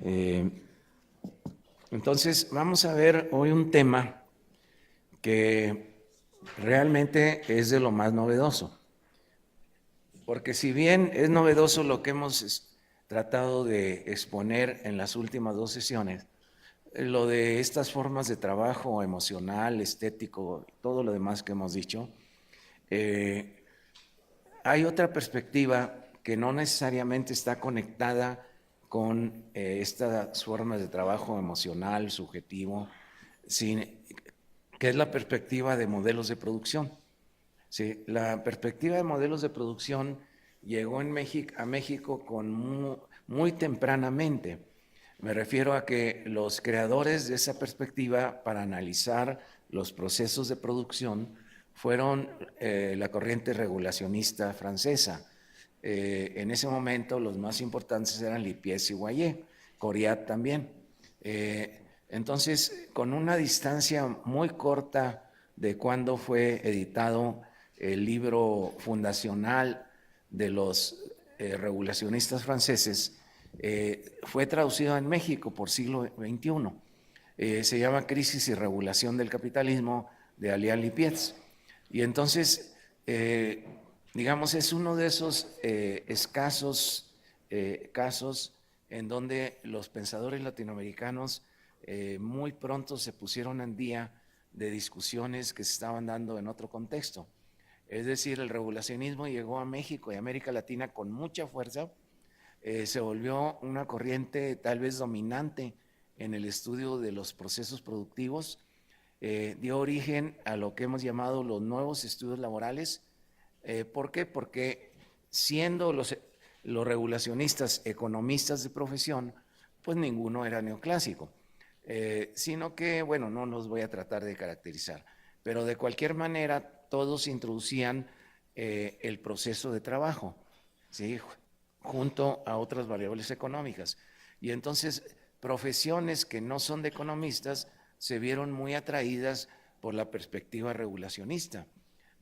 Eh, entonces, vamos a ver hoy un tema que realmente es de lo más novedoso, porque si bien es novedoso lo que hemos tratado de exponer en las últimas dos sesiones, lo de estas formas de trabajo emocional, estético, todo lo demás que hemos dicho, eh, hay otra perspectiva que no necesariamente está conectada con estas formas de trabajo emocional, subjetivo, que es la perspectiva de modelos de producción. Sí, la perspectiva de modelos de producción llegó a México muy tempranamente. Me refiero a que los creadores de esa perspectiva para analizar los procesos de producción fueron la corriente regulacionista francesa. En ese momento los más importantes eran Lippies y Guayet, Coriat también. Entonces, con una distancia muy corta de cuando fue editado el libro fundacional de los regulacionistas franceses, fue traducido en México por siglo XXI. Se llama Crisis y Regulación del Capitalismo de Alain Lippies. Y entonces, digamos, es uno de esos escasos casos en donde los pensadores latinoamericanos muy pronto se pusieron en día de discusiones que se estaban dando en otro contexto. Es decir, el regulacionismo llegó a México y América Latina con mucha fuerza, se volvió una corriente tal vez dominante en el estudio de los procesos productivos, dio origen a lo que hemos llamado los nuevos estudios laborales. ¿Por qué? Porque siendo los regulacionistas economistas de profesión, pues ninguno era neoclásico, sino que, bueno, no los voy a tratar de caracterizar, pero de cualquier manera todos introducían el proceso de trabajo, ¿sí? Junto a otras variables económicas. Y entonces profesiones que no son de economistas se vieron muy atraídas por la perspectiva regulacionista,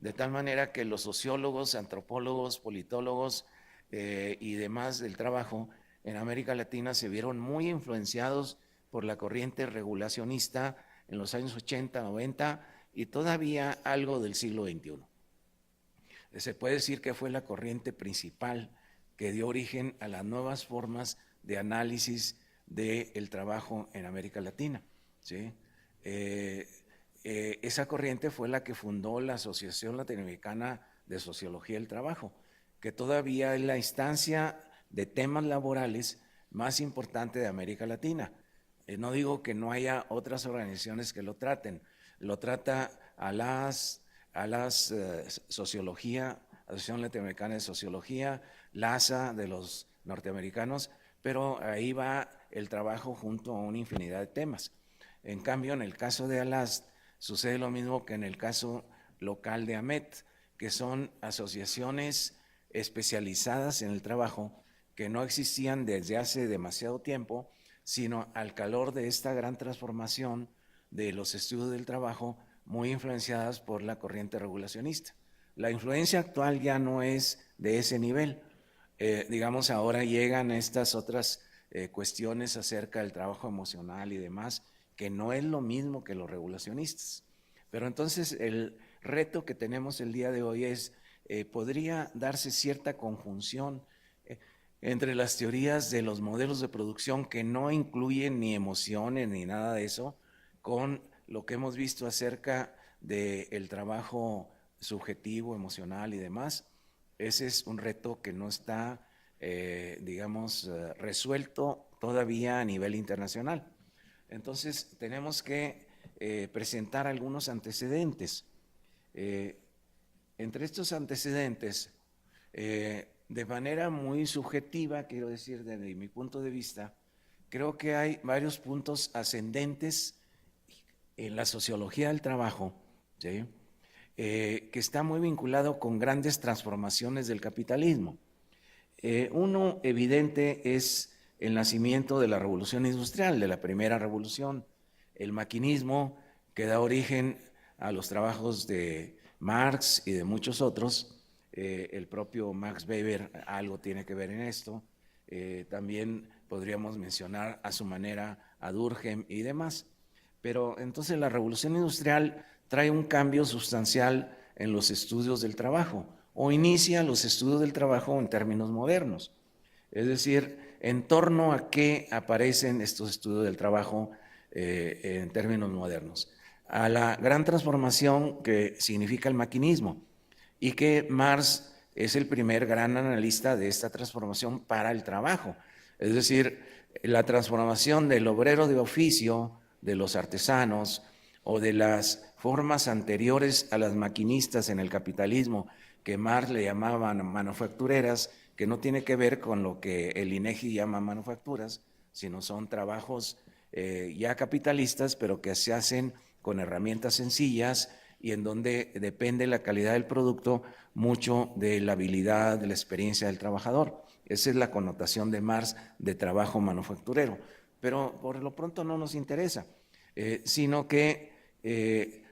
de tal manera que los sociólogos, antropólogos, politólogos y demás del trabajo en América Latina se vieron muy influenciados por la corriente regulacionista en los años 80, 90 y todavía algo del siglo XXI. Se puede decir que fue la corriente principal que dio origen a las nuevas formas de análisis del trabajo en América Latina. ¿Sí? Esa corriente fue la que fundó la Asociación Latinoamericana de Sociología del Trabajo, que todavía es la instancia de temas laborales más importante de América Latina. No digo que no haya otras organizaciones que lo traten, lo trata a las Sociología, Asociación Latinoamericana de Sociología, LASA de los norteamericanos, pero ahí va el trabajo junto a una infinidad de temas. En cambio, en el caso de ALAS sucede lo mismo que en el caso local de AMET, que son asociaciones especializadas en el trabajo que no existían desde hace demasiado tiempo, sino al calor de esta gran transformación de los estudios del trabajo, muy influenciadas por la corriente regulacionista. La influencia actual ya no es de ese nivel. Digamos, ahora llegan estas otras cuestiones acerca del trabajo emocional y demás, que no es lo mismo que los regulacionistas. Pero entonces el reto que tenemos el día de hoy es, podría darse cierta conjunción entre las teorías de los modelos de producción que no incluyen ni emociones ni nada de eso, con lo que hemos visto acerca del trabajo subjetivo, emocional y demás. Ese es un reto que no está, digamos, resuelto todavía a nivel internacional. Entonces, tenemos que presentar algunos antecedentes. Eh, Entre estos antecedentes, de manera muy subjetiva, quiero decir, desde mi punto de vista, creo que hay varios puntos ascendentes en la sociología del trabajo, ¿sí? Que está muy vinculado con grandes transformaciones del capitalismo. Uno evidente es el nacimiento de la revolución industrial, de la primera revolución, el maquinismo que da origen a los trabajos de Marx y de muchos otros. El propio Max Weber algo tiene que ver en esto. También podríamos mencionar a su manera a Durkheim y demás. Pero entonces la revolución industrial trae un cambio sustancial en los estudios del trabajo, o inicia los estudios del trabajo en términos modernos. Es decir, en torno a qué aparecen estos estudios del trabajo en términos modernos. A la gran transformación que significa el maquinismo, y que Marx es el primer gran analista de esta transformación para el trabajo. Es decir, la transformación del obrero de oficio, de los artesanos o de las formas anteriores a las maquinistas en el capitalismo, que Marx le llamaba manufactureras, que no tiene que ver con lo que el INEGI llama manufacturas, sino son trabajos ya capitalistas, pero que se hacen con herramientas sencillas y en donde depende la calidad del producto mucho de la habilidad, de la experiencia del trabajador. Esa es la connotación de Marx de trabajo manufacturero, pero por lo pronto no nos interesa, sino que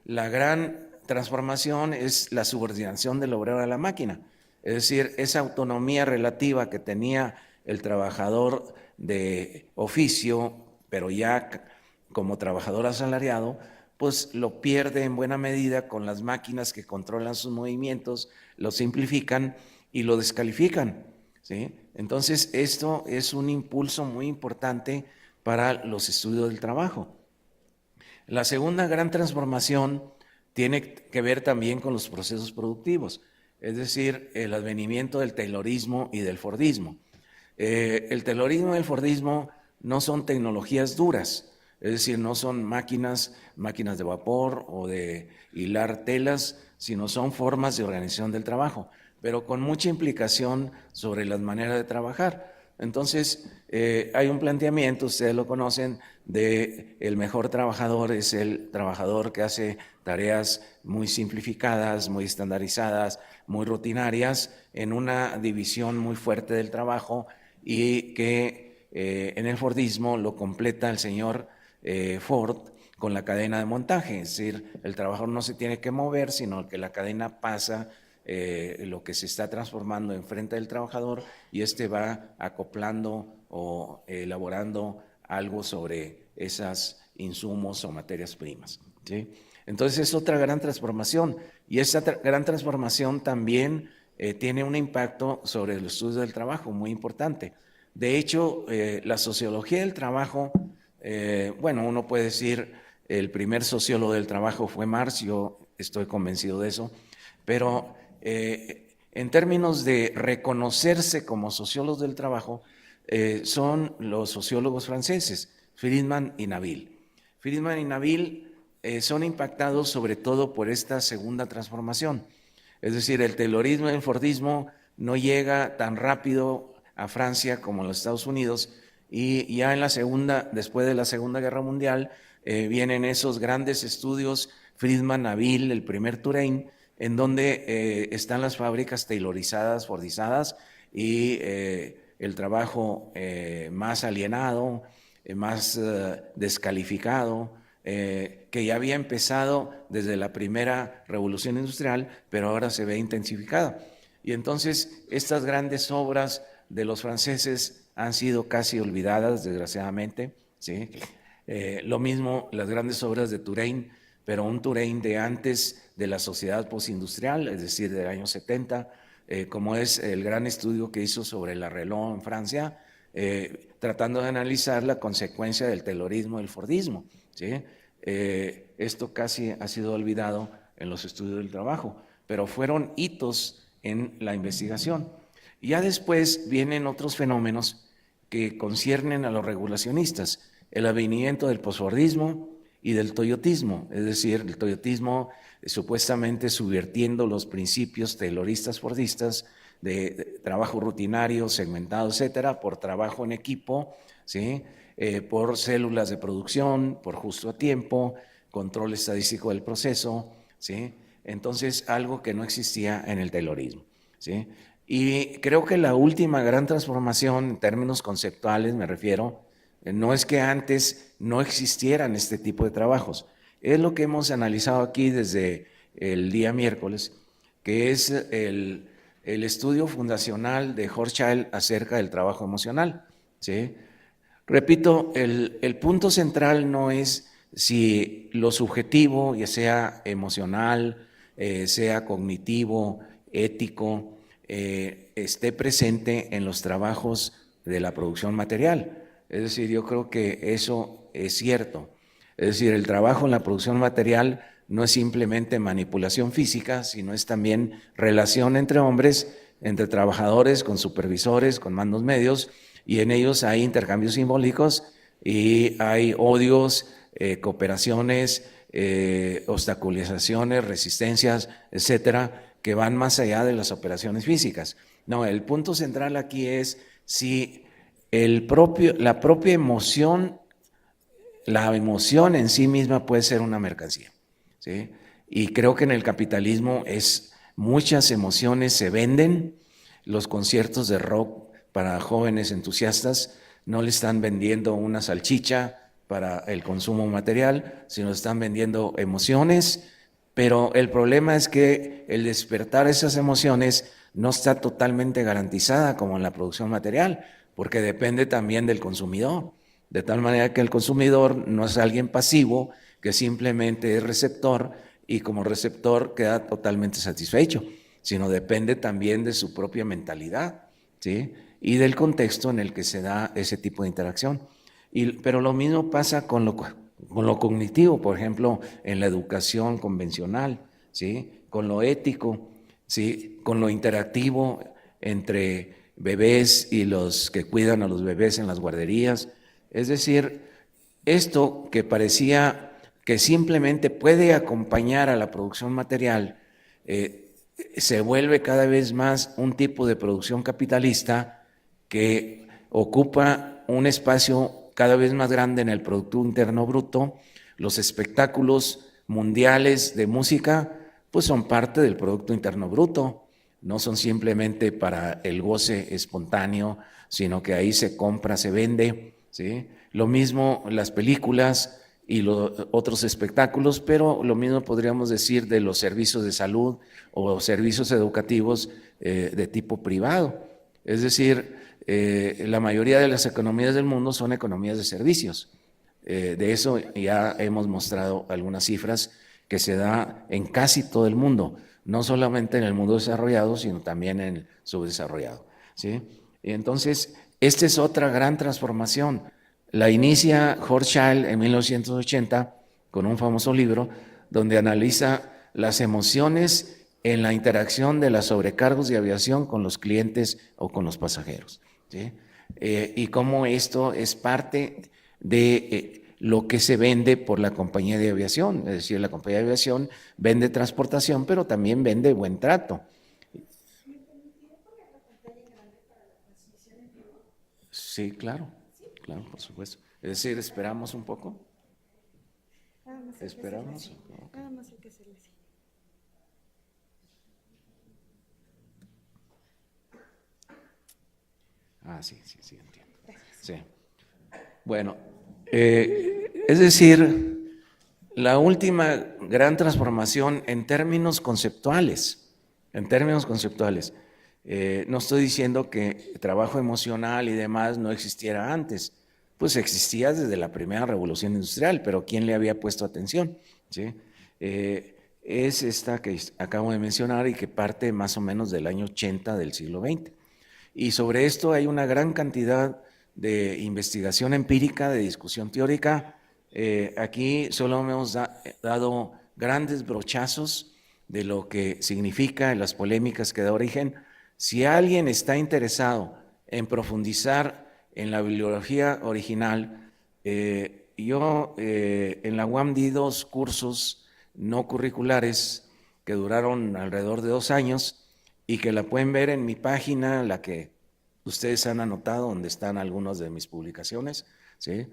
la gran transformación es la subordinación del obrero a la máquina, es decir, esa autonomía relativa que tenía el trabajador de oficio, pero ya como trabajador asalariado, pues lo pierde en buena medida con las máquinas que controlan sus movimientos, lo simplifican y lo descalifican, ¿sí? Entonces, esto es un impulso muy importante para los estudios del trabajo. La segunda gran transformación tiene que ver también con los procesos productivos, es decir, el advenimiento del taylorismo y del fordismo. El taylorismo y el fordismo no son tecnologías duras, es decir, no son máquinas de vapor o de hilar telas, sino son formas de organización del trabajo, pero con mucha implicación sobre las maneras de trabajar. Entonces, hay un planteamiento, ustedes lo conocen, de el mejor trabajador es el trabajador que hace tareas muy simplificadas, muy estandarizadas, muy rutinarias, en una división muy fuerte del trabajo y que en el Fordismo lo completa el señor Ford con la cadena de montaje, es decir, el trabajador no se tiene que mover, sino que la cadena pasa lo que se está transformando enfrente del trabajador y este va acoplando o elaborando algo sobre esos insumos o materias primas, ¿sí? Entonces es otra gran transformación y esa gran transformación también tiene un impacto sobre los estudios del trabajo muy importante. De hecho, la sociología del trabajo, bueno, uno puede decir el primer sociólogo del trabajo fue Marx, yo estoy convencido de eso, pero en términos de reconocerse como sociólogos del trabajo, son los sociólogos franceses, Friedman y Nabil. Friedman y Nabil son impactados sobre todo por esta segunda transformación. Es decir, el taylorismo y el fordismo no llega tan rápido a Francia como en los Estados Unidos y ya en la después de la Segunda Guerra Mundial, vienen esos grandes estudios, Friedman, Nabil, el primer Touraine, en donde están las fábricas taylorizadas, fordizadas y el trabajo más alienado, más descalificado, que ya había empezado desde la primera revolución industrial, pero ahora se ve intensificada. Y entonces estas grandes obras de los franceses han sido casi olvidadas, desgraciadamente, ¿sí? Lo mismo las grandes obras de Touraine, pero un Touraine de antes de la sociedad postindustrial, es decir, del año 70, como es el gran estudio que hizo sobre la reloj en Francia, tratando de analizar la consecuencia del taylorismo y el fordismo, ¿sí? Esto casi ha sido olvidado en los estudios del trabajo, pero fueron hitos en la investigación. Y ya después vienen otros fenómenos que conciernen a los regulacionistas, el advenimiento del posfordismo y del toyotismo, es decir, el toyotismo supuestamente subvirtiendo los principios tayloristas fordistas de trabajo rutinario, segmentado, etcétera, por trabajo en equipo, ¿sí? Por células de producción, por justo a tiempo, control estadístico del proceso, ¿sí? Entonces, algo que no existía en el taylorismo, ¿sí? Y creo que la última gran transformación en términos conceptuales, me refiero, no es que antes no existieran este tipo de trabajos, es lo que hemos analizado aquí desde el día miércoles, que es el estudio fundacional de Hochschild acerca del trabajo emocional, ¿sí? Repito, el punto central no es si lo subjetivo, ya sea emocional, sea cognitivo, ético, esté presente en los trabajos de la producción material. Es decir, yo creo que eso es cierto. Es decir, el trabajo en la producción material no es simplemente manipulación física, sino es también relación entre hombres, entre trabajadores, con supervisores, con mandos medios, y en ellos hay intercambios simbólicos y hay odios, cooperaciones, obstaculizaciones, resistencias, etcétera, que van más allá de las operaciones físicas. No, el punto central aquí es si la propia emoción, la emoción en sí misma puede ser una mercancía, ¿sí? Y creo que en el capitalismo muchas emociones se venden. Los conciertos de rock para jóvenes entusiastas no le están vendiendo una salchicha para el consumo material, sino están vendiendo emociones, pero el problema es que el despertar esas emociones no está totalmente garantizada como en la producción material, porque depende también del consumidor, de tal manera que el consumidor no es alguien pasivo que simplemente es receptor y como receptor queda totalmente satisfecho, sino depende también de su propia mentalidad, ¿sí? Y del contexto en el que se da ese tipo de interacción. Pero lo mismo pasa con lo cognitivo, por ejemplo, en la educación convencional, ¿sí? Con lo ético, ¿sí? Con lo interactivo entre bebés y los que cuidan a los bebés en las guarderías. Es decir, esto que parecía que simplemente puede acompañar a la producción material, se vuelve cada vez más un tipo de producción capitalista que ocupa un espacio cada vez más grande en el Producto Interno Bruto. Los espectáculos mundiales de música pues son parte del Producto Interno Bruto, no son simplemente para el goce espontáneo, sino que ahí se compra, se vende, ¿sí? Lo mismo las películas y los otros espectáculos, pero lo mismo podríamos decir de los servicios de salud o servicios educativos de tipo privado. Es decir, la mayoría de las economías del mundo son economías de servicios. De eso ya hemos mostrado algunas cifras que se da en casi todo el mundo, no solamente en el mundo desarrollado, sino también en el subdesarrollado, ¿sí? Y entonces, esta es otra gran transformación. La inicia Hochschild en 1980 con un famoso libro donde analiza las emociones en la interacción de las sobrecargos de aviación con los clientes o con los pasajeros, ¿sí? Y cómo esto es parte de lo que se vende por la compañía de aviación. Es decir, la compañía de aviación vende transportación, pero también vende buen trato. Sí, claro, claro, por supuesto. Es decir, esperamos un poco. Esperamos. Okay. Nada más hay que hacerle así. Ah, sí, sí, sí, entiendo. Sí. Bueno, es decir, la última gran transformación en términos conceptuales, no estoy diciendo que el trabajo emocional y demás no existiera antes, pues existía desde la primera revolución industrial, pero ¿quién le había puesto atención? ¿Sí? Es esta que acabo de mencionar y que parte más o menos del año 80 del siglo XX. Y sobre esto hay una gran cantidad de investigación empírica, de discusión teórica. Aquí solo hemos dado grandes brochazos de lo que significa en las polémicas que da origen. Si alguien está interesado en profundizar en la bibliografía original, yo en la UAM di 2 cursos no curriculares que duraron alrededor de 2 años y que la pueden ver en mi página, la que ustedes han anotado, donde están algunas de mis publicaciones, ¿sí?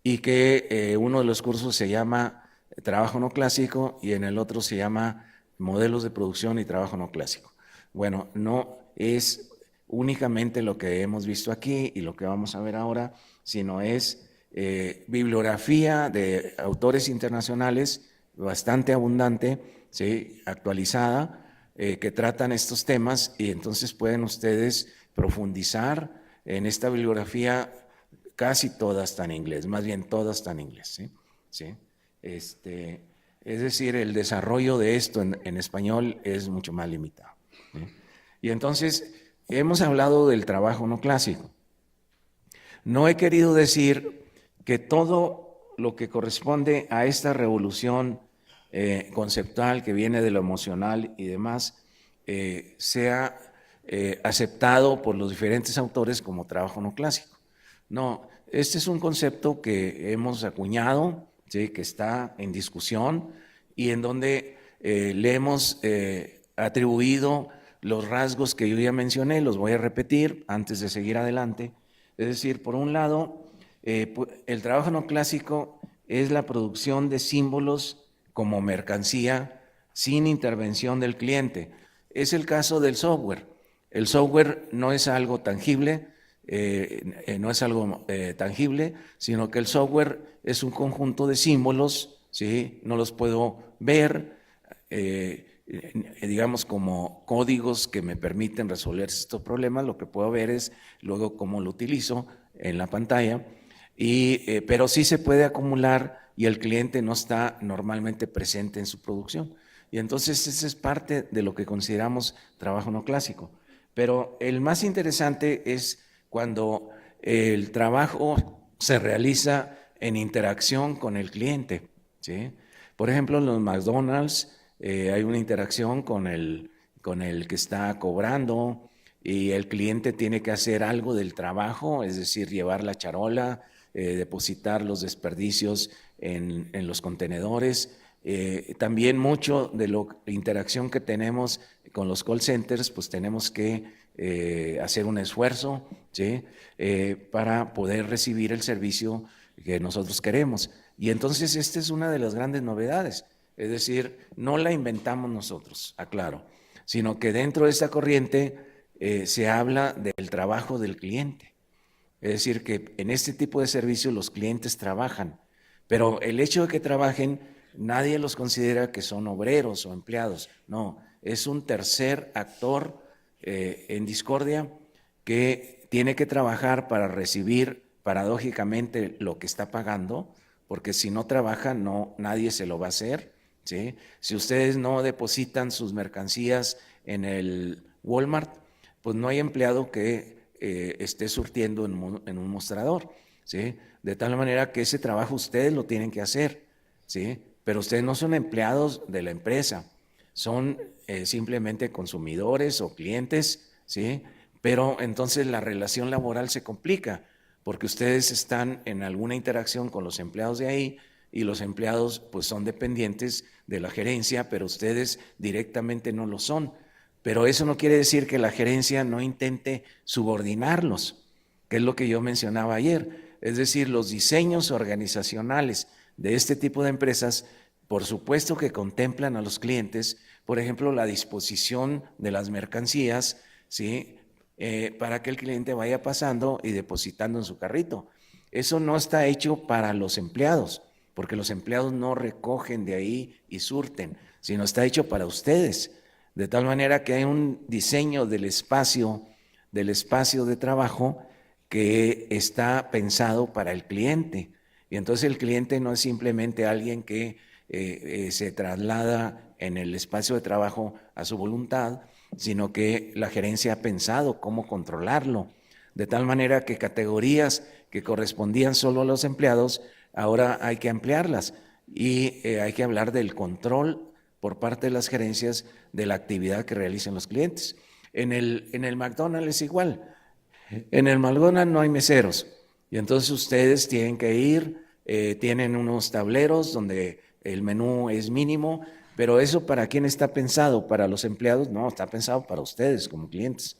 Y que uno de los cursos se llama Trabajo no clásico y en el otro se llama Modelos de producción y trabajo no clásico. Bueno, no es únicamente lo que hemos visto aquí y lo que vamos a ver ahora, sino es bibliografía de autores internacionales bastante abundante, ¿sí? Actualizada, que tratan estos temas y entonces pueden ustedes profundizar en esta bibliografía casi todas están en inglés, más bien todas están en inglés, ¿sí? ¿Sí? Es decir, el desarrollo de esto en español es mucho más limitado, ¿sí? Y entonces, hemos hablado del trabajo no clásico. No he querido decir que todo lo que corresponde a esta revolución conceptual que viene de lo emocional y demás sea aceptado por los diferentes autores como trabajo no clásico. No, este es un concepto que hemos acuñado, ¿sí?, que está en discusión y en donde le hemos atribuido los rasgos que yo ya mencioné, los voy a repetir antes de seguir adelante. Es decir, por un lado, el trabajo no clásico es la producción de símbolos como mercancía sin intervención del cliente. Es el caso del software. El software no es algo tangible, sino que el software es un conjunto de símbolos, ¿sí? No los puedo ver, digamos como códigos que me permiten resolver estos problemas. Lo que puedo ver es luego cómo lo utilizo en la pantalla, pero sí se puede acumular y el cliente no está normalmente presente en su producción. Y entonces esa es parte de lo que consideramos trabajo no clásico. Pero el más interesante es cuando el trabajo se realiza en interacción con el cliente, ¿sí? Por ejemplo, en los McDonald's hay una interacción con el que está cobrando y el cliente tiene que hacer algo del trabajo, es decir, llevar la charola, depositar los desperdicios en los contenedores. También mucho de la interacción que tenemos con los call centers, pues tenemos que hacer un esfuerzo, ¿sí?, para poder recibir el servicio que nosotros queremos. Y entonces esta es una de las grandes novedades, es decir, no la inventamos nosotros, aclaro, sino que dentro de esta corriente se habla del trabajo del cliente. Es decir, que en este tipo de servicios los clientes trabajan, pero el hecho de que trabajen, nadie los considera que son obreros o empleados. No, es un tercer actor en discordia que tiene que trabajar para recibir paradójicamente lo que está pagando, porque si no trabaja, nadie se lo va a hacer, ¿sí? Si ustedes no depositan sus mercancías en el Walmart, pues no hay empleado que esté surtiendo en un mostrador, ¿sí? De tal manera que ese trabajo ustedes lo tienen que hacer, ¿sí? Pero ustedes no son empleados de la empresa, son simplemente consumidores o clientes, ¿sí? Pero entonces la relación laboral se complica porque ustedes están en alguna interacción con los empleados de ahí y los empleados pues son dependientes de la gerencia, pero ustedes directamente no lo son. Pero eso no quiere decir que la gerencia no intente subordinarlos, que es lo que yo mencionaba ayer. Es decir, los diseños organizacionales de este tipo de empresas, por supuesto que contemplan a los clientes, por ejemplo, la disposición de las mercancías, ¿sí?, para que el cliente vaya pasando y depositando en su carrito. Eso no está hecho para los empleados, porque los empleados no recogen de ahí y surten, sino está hecho para ustedes. De tal manera que hay un diseño del espacio de trabajo que está pensado para el cliente. Y entonces el cliente no es simplemente alguien que se traslada en el espacio de trabajo a su voluntad, sino que la gerencia ha pensado cómo controlarlo, de tal manera que categorías que correspondían solo a los empleados, ahora hay que ampliarlas y hay que hablar del control por parte de las gerencias de la actividad que realizan los clientes. En el McDonald's es igual. En el McDonald's no hay meseros y entonces ustedes tienen que ir, tienen unos tableros donde el menú es mínimo, pero eso ¿para quién está pensado? ¿Para los empleados? No, está pensado para ustedes como clientes.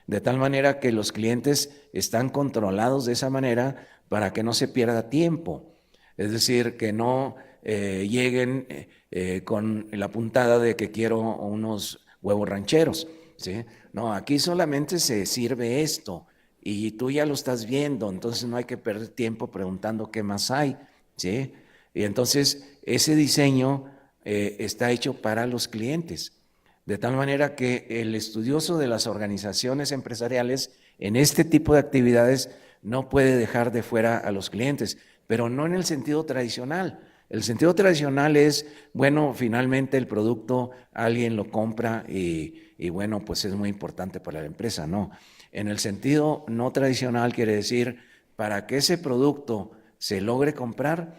De tal manera que los clientes están controlados de esa manera para que no se pierda tiempo. Es decir, que no lleguen con la puntada de que quiero unos huevos rancheros, ¿sí? No, aquí solamente se sirve esto y tú ya lo estás viendo, entonces no hay que perder tiempo preguntando qué más hay, ¿sí? Y entonces ese diseño está hecho para los clientes, de tal manera que el estudioso de las organizaciones empresariales en este tipo de actividades no puede dejar de fuera a los clientes, pero no en el sentido tradicional. El sentido tradicional es, bueno, finalmente el producto alguien lo compra y bueno, pues es muy importante para la empresa, no. En el sentido no tradicional quiere decir, para que ese producto se logre comprar,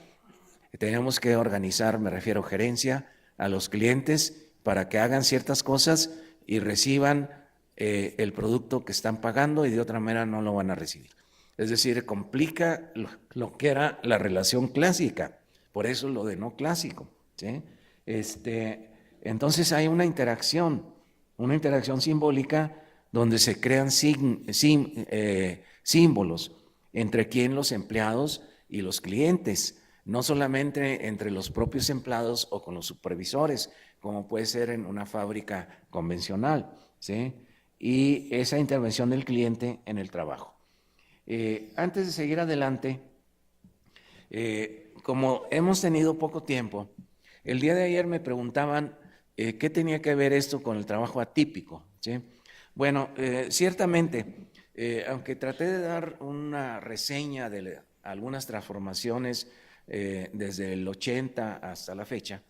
tenemos que organizar, me refiero gerencia, a los clientes para que hagan ciertas cosas y reciban el producto que están pagando y de otra manera no lo van a recibir. Es decir, complica lo que era la relación clásica, por eso lo de no clásico, ¿sí? Entonces hay una interacción simbólica donde se crean símbolos entre quien los empleados y los clientes, no solamente entre los propios empleados o con los supervisores, como puede ser en una fábrica convencional, ¿sí? Y esa intervención del cliente en el trabajo. Antes de seguir adelante, como hemos tenido poco tiempo, el día de ayer me preguntaban qué tenía que ver esto con el trabajo atípico, ¿sí? Bueno, ciertamente, aunque traté de dar una reseña de algunas transformaciones desde el 80 hasta la fecha,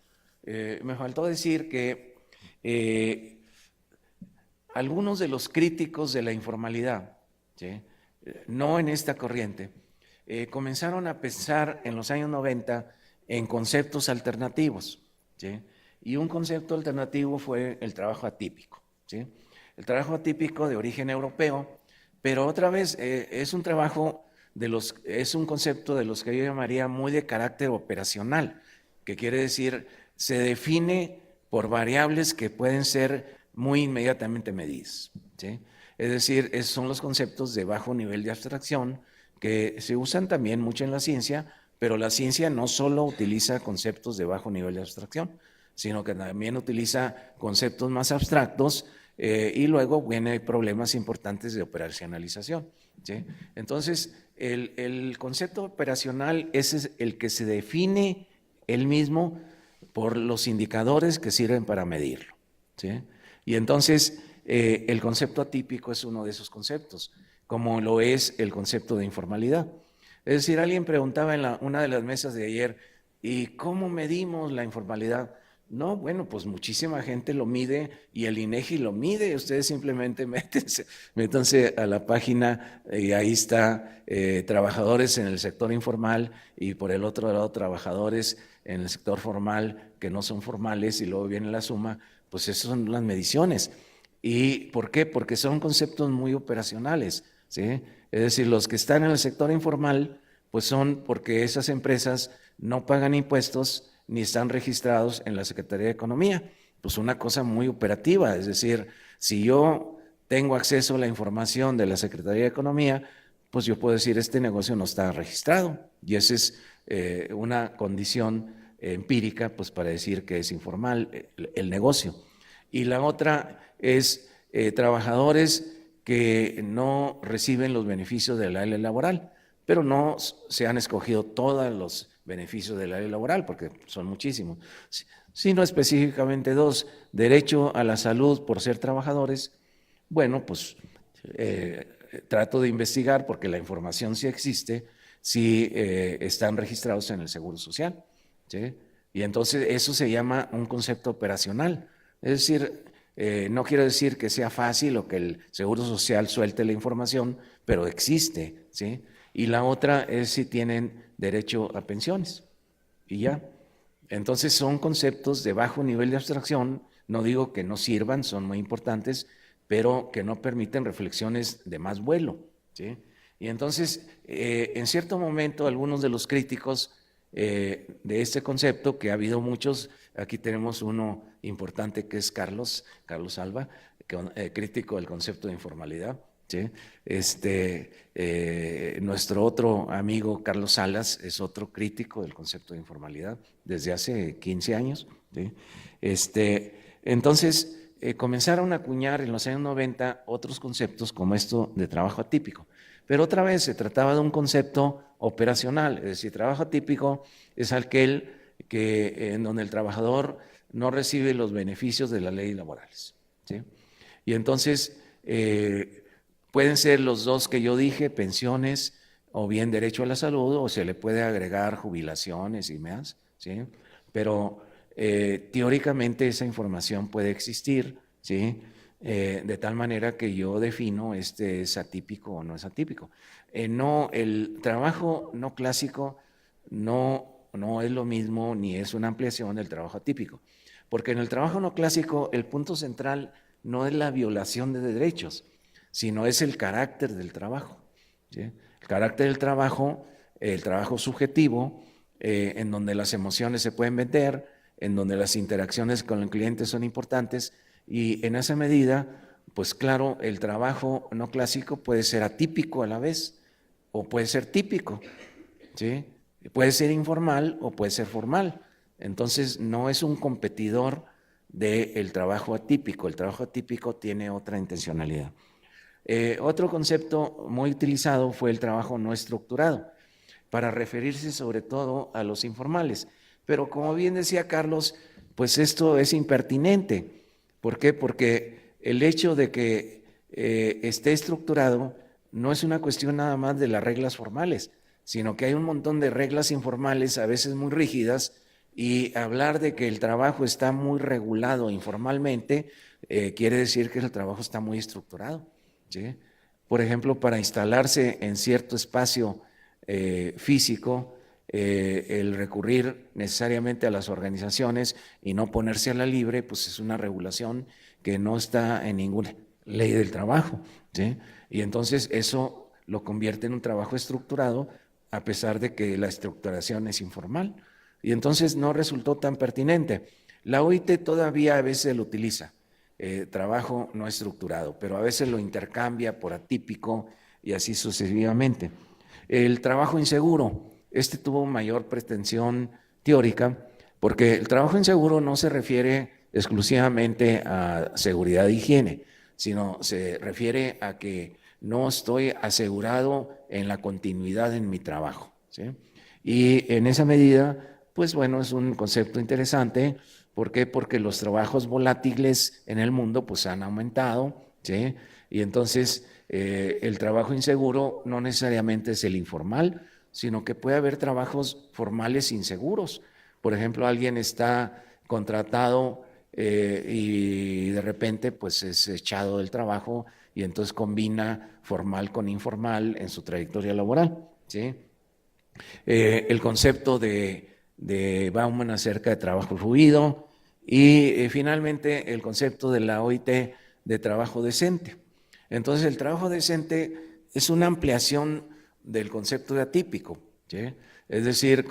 me faltó decir que algunos de los críticos de la informalidad, ¿sí? No en esta corriente, comenzaron a pensar en los años 90 en conceptos alternativos, ¿sí? Y un concepto alternativo fue el trabajo atípico, ¿sí? El trabajo atípico de origen europeo, pero otra vez es un trabajo es un concepto de los que yo llamaría muy de carácter operacional, que quiere decir se define por variables que pueden ser muy inmediatamente medidas, ¿sí? Es decir, esos son los conceptos de bajo nivel de abstracción que se usan también mucho en la ciencia, pero la ciencia no solo utiliza conceptos de bajo nivel de abstracción, sino que también utiliza conceptos más abstractos y luego vienen problemas importantes de operacionalización, ¿sí? Entonces, el concepto operacional es el que se define él mismo por los indicadores que sirven para medirlo, ¿sí? Y entonces el concepto atípico es uno de esos conceptos, como lo es el concepto de informalidad. Es decir, alguien preguntaba en una de las mesas de ayer, ¿y cómo medimos la informalidad? No, bueno, pues muchísima gente lo mide y el INEGI lo mide. Ustedes simplemente métanse a la página y ahí está trabajadores en el sector informal y por el otro lado trabajadores en el sector formal que no son formales y luego viene la suma, pues esas son las mediciones. ¿Y por qué? Porque son conceptos muy operacionales, ¿sí? Es decir, los que están en el sector informal, pues son porque esas empresas no pagan impuestos ni están registrados en la Secretaría de Economía. Pues una cosa muy operativa, es decir, si yo tengo acceso a la información de la Secretaría de Economía, pues yo puedo decir, este negocio no está registrado. Y esa es una condición empírica, pues para decir que es informal el negocio. Y la otra es trabajadores que no reciben los beneficios de la ley laboral, pero no se han escogido todos los beneficios de la ley laboral, porque son muchísimos, sino específicamente dos: derecho a la salud por ser trabajadores. Bueno, pues trato de investigar, porque la información sí existe, si están registrados en el Seguro Social, ¿sí? Y entonces eso se llama un concepto operacional. Es decir, no quiero decir que sea fácil o que el Seguro Social suelte la información, pero existe, ¿sí? Y la otra es si tienen derecho a pensiones. Y ya. Entonces son conceptos de bajo nivel de abstracción, no digo que no sirvan, son muy importantes, pero que no permiten reflexiones de más vuelo, ¿sí? Y entonces, en cierto momento, algunos de los críticos de este concepto, que ha habido muchos, aquí tenemos uno importante que es Carlos Alba, crítico del concepto de informalidad, ¿sí? Nuestro otro amigo Carlos Salas es otro crítico del concepto de informalidad desde hace 15 años, ¿sí? Entonces, comenzaron a acuñar en los años 90 otros conceptos como esto de trabajo atípico. Pero otra vez se trataba de un concepto operacional, es decir, trabajo atípico es aquel en donde el trabajador no recibe los beneficios de las leyes laborales, ¿sí? Y entonces pueden ser los dos que yo dije: pensiones, o bien derecho a la salud, o se le puede agregar jubilaciones y más, ¿sí? Pero teóricamente esa información puede existir, ¿sí? De tal manera que yo defino este es atípico o no es atípico. No, el trabajo no clásico no es lo mismo ni es una ampliación del trabajo atípico, porque en el trabajo no clásico el punto central no es la violación de derechos, sino es el carácter del trabajo, ¿sí? El carácter del trabajo, el trabajo subjetivo, en donde las emociones se pueden vender, en donde las interacciones con el cliente son importantes, y en esa medida, pues claro, el trabajo no clásico puede ser atípico a la vez o puede ser típico, ¿sí? Puede ser informal o puede ser formal. Entonces, no es un competidor del trabajo atípico. El trabajo atípico tiene otra intencionalidad. Otro concepto muy utilizado fue el trabajo no estructurado, para referirse sobre todo a los informales. Pero como bien decía Carlos, pues esto es impertinente. ¿Por qué? Porque el hecho de que esté estructurado no es una cuestión nada más de las reglas formales, sino que hay un montón de reglas informales, a veces muy rígidas, y hablar de que el trabajo está muy regulado informalmente quiere decir que el trabajo está muy estructurado, ¿sí? Por ejemplo, para instalarse en cierto espacio físico, el recurrir necesariamente a las organizaciones y no ponerse a la libre, pues es una regulación que no está en ninguna ley del trabajo, ¿sí? Y entonces eso lo convierte en un trabajo estructurado, a pesar de que la estructuración es informal. Y entonces no resultó tan pertinente. La OIT todavía a veces lo utiliza, trabajo no estructurado, pero a veces lo intercambia por atípico y así sucesivamente. El trabajo inseguro, este tuvo mayor pretensión teórica, porque el trabajo inseguro no se refiere exclusivamente a seguridad e higiene, sino se refiere a que no estoy asegurado en la continuidad en mi trabajo, ¿sí? Y en esa medida, pues bueno, es un concepto interesante. ¿Por qué? Porque los trabajos volátiles en el mundo pues han aumentado, ¿sí? Y entonces el trabajo inseguro no necesariamente es el informal, sino que puede haber trabajos formales inseguros. Por ejemplo, alguien está contratado y de repente pues es echado del trabajo y entonces combina formal con informal en su trayectoria laboral, ¿sí? El concepto de Bauman acerca de trabajo fluido y finalmente el concepto de la OIT de trabajo decente. Entonces el trabajo decente es una ampliación del concepto de atípico, ¿sí? Es decir,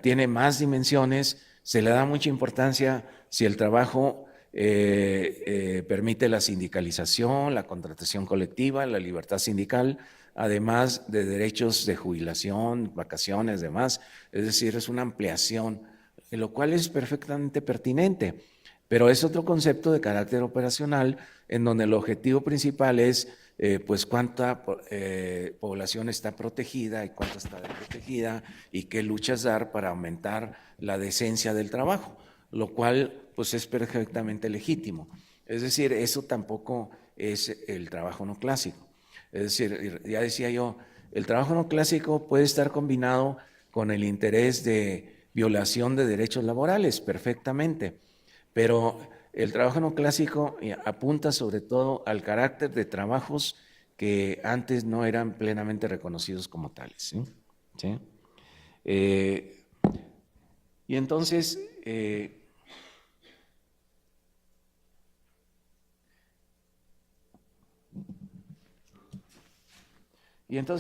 tiene más dimensiones, se le da mucha importancia si el trabajo permite la sindicalización, la contratación colectiva, la libertad sindical, además de derechos de jubilación, vacaciones, demás. Es decir, es una ampliación, lo cual es perfectamente pertinente, pero es otro concepto de carácter operacional en donde el objetivo principal es pues cuánta población está protegida y cuánta está desprotegida y qué luchas dar para aumentar la decencia del trabajo, lo cual pues es perfectamente legítimo. Es decir, eso tampoco es el trabajo no clásico. Es decir, ya decía yo, el trabajo no clásico puede estar combinado con el interés de violación de derechos laborales, perfectamente, pero el trabajo no clásico apunta sobre todo al carácter de trabajos que antes no eran plenamente reconocidos como tales, ¿sí? ¿Sí? Eh, y entonces,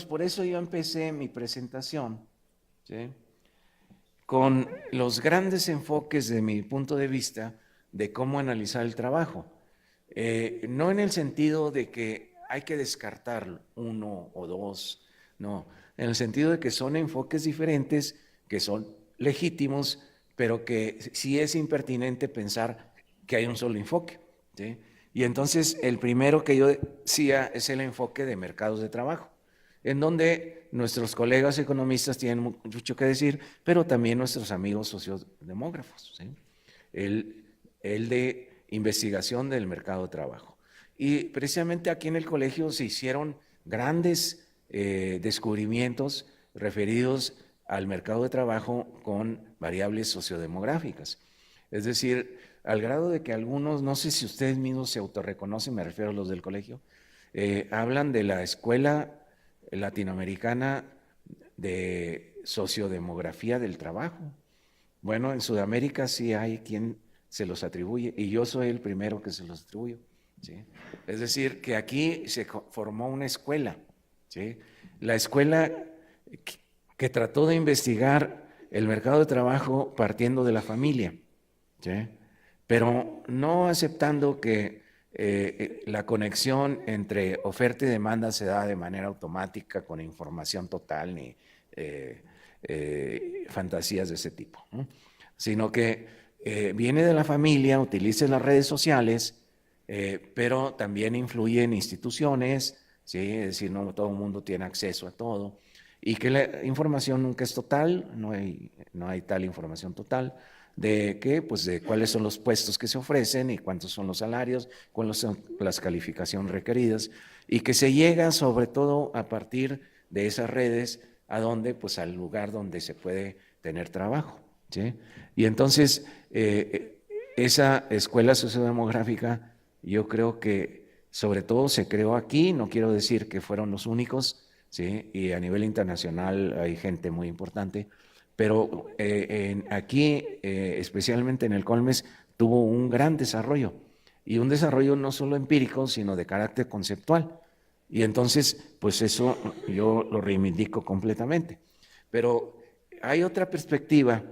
por eso yo empecé mi presentación, ¿sí?, con los grandes enfoques de mi punto de vista de cómo analizar el trabajo. No en el sentido de que hay que descartar uno o dos, no, en el sentido de que son enfoques diferentes, que son legítimos, pero que sí es impertinente pensar que hay un solo enfoque, ¿sí? Y entonces el primero que yo decía es el enfoque de mercados de trabajo, en donde nuestros colegas economistas tienen mucho que decir, pero también nuestros amigos sociodemógrafos, ¿sí? El, el de investigación del mercado de trabajo. Y precisamente aquí en el colegio se hicieron grandes descubrimientos referidos al mercado de trabajo con variables sociodemográficas. Es decir, al grado de que algunos, no sé si ustedes mismos se autorreconocen, me refiero a los del colegio, hablan de la escuela latinoamericana de sociodemografía del trabajo. Bueno, en Sudamérica sí hay quien se los atribuye y yo soy el primero que se los atribuyo. ¿Sí? Es decir, que aquí se formó una escuela, ¿sí? La escuela que trató de investigar el mercado de trabajo partiendo de la familia, ¿sí? Pero no aceptando que la conexión entre oferta y demanda se da de manera automática con información total ni fantasías de ese tipo, ¿no? Sino que viene de la familia, utiliza las redes sociales, pero también influye en instituciones, ¿sí? Es decir, no todo el mundo tiene acceso a todo, y que la información nunca es total, no hay tal información total, de qué, pues de cuáles son los puestos que se ofrecen y cuántos son los salarios, cuáles son las calificaciones requeridas, y que se llega sobre todo a partir de esas redes, ¿a dónde? Pues al lugar donde se puede tener trabajo, ¿sí? Y entonces, esa escuela sociodemográfica, yo creo que sobre todo se creó aquí, no quiero decir que fueron los únicos, ¿sí? Y a nivel internacional hay gente muy importante, pero aquí, especialmente en el Colmes, tuvo un gran desarrollo, y un desarrollo no solo empírico, sino de carácter conceptual. Y entonces, pues eso yo lo reivindico completamente. Pero hay otra perspectiva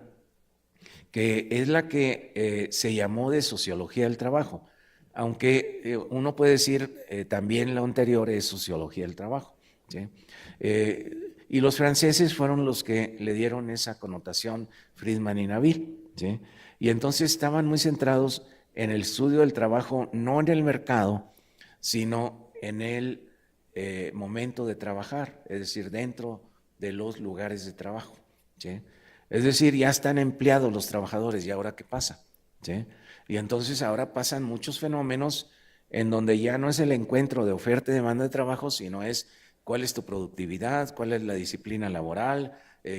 que es la que se llamó de sociología del trabajo, aunque uno puede decir también lo anterior es sociología del trabajo, ¿sí? Y los franceses fueron los que le dieron esa connotación, Friedman y Nabil, ¿sí? Y entonces estaban muy centrados en el estudio del trabajo, no en el mercado, sino en el momento de trabajar, es decir, dentro de los lugares de trabajo, ¿sí? Es decir, ya están empleados los trabajadores, ¿y ahora qué pasa? ¿Sí? Y entonces ahora pasan muchos fenómenos en donde ya no es el encuentro de oferta y demanda de trabajo, sino es cuál es tu productividad, cuál es la disciplina laboral,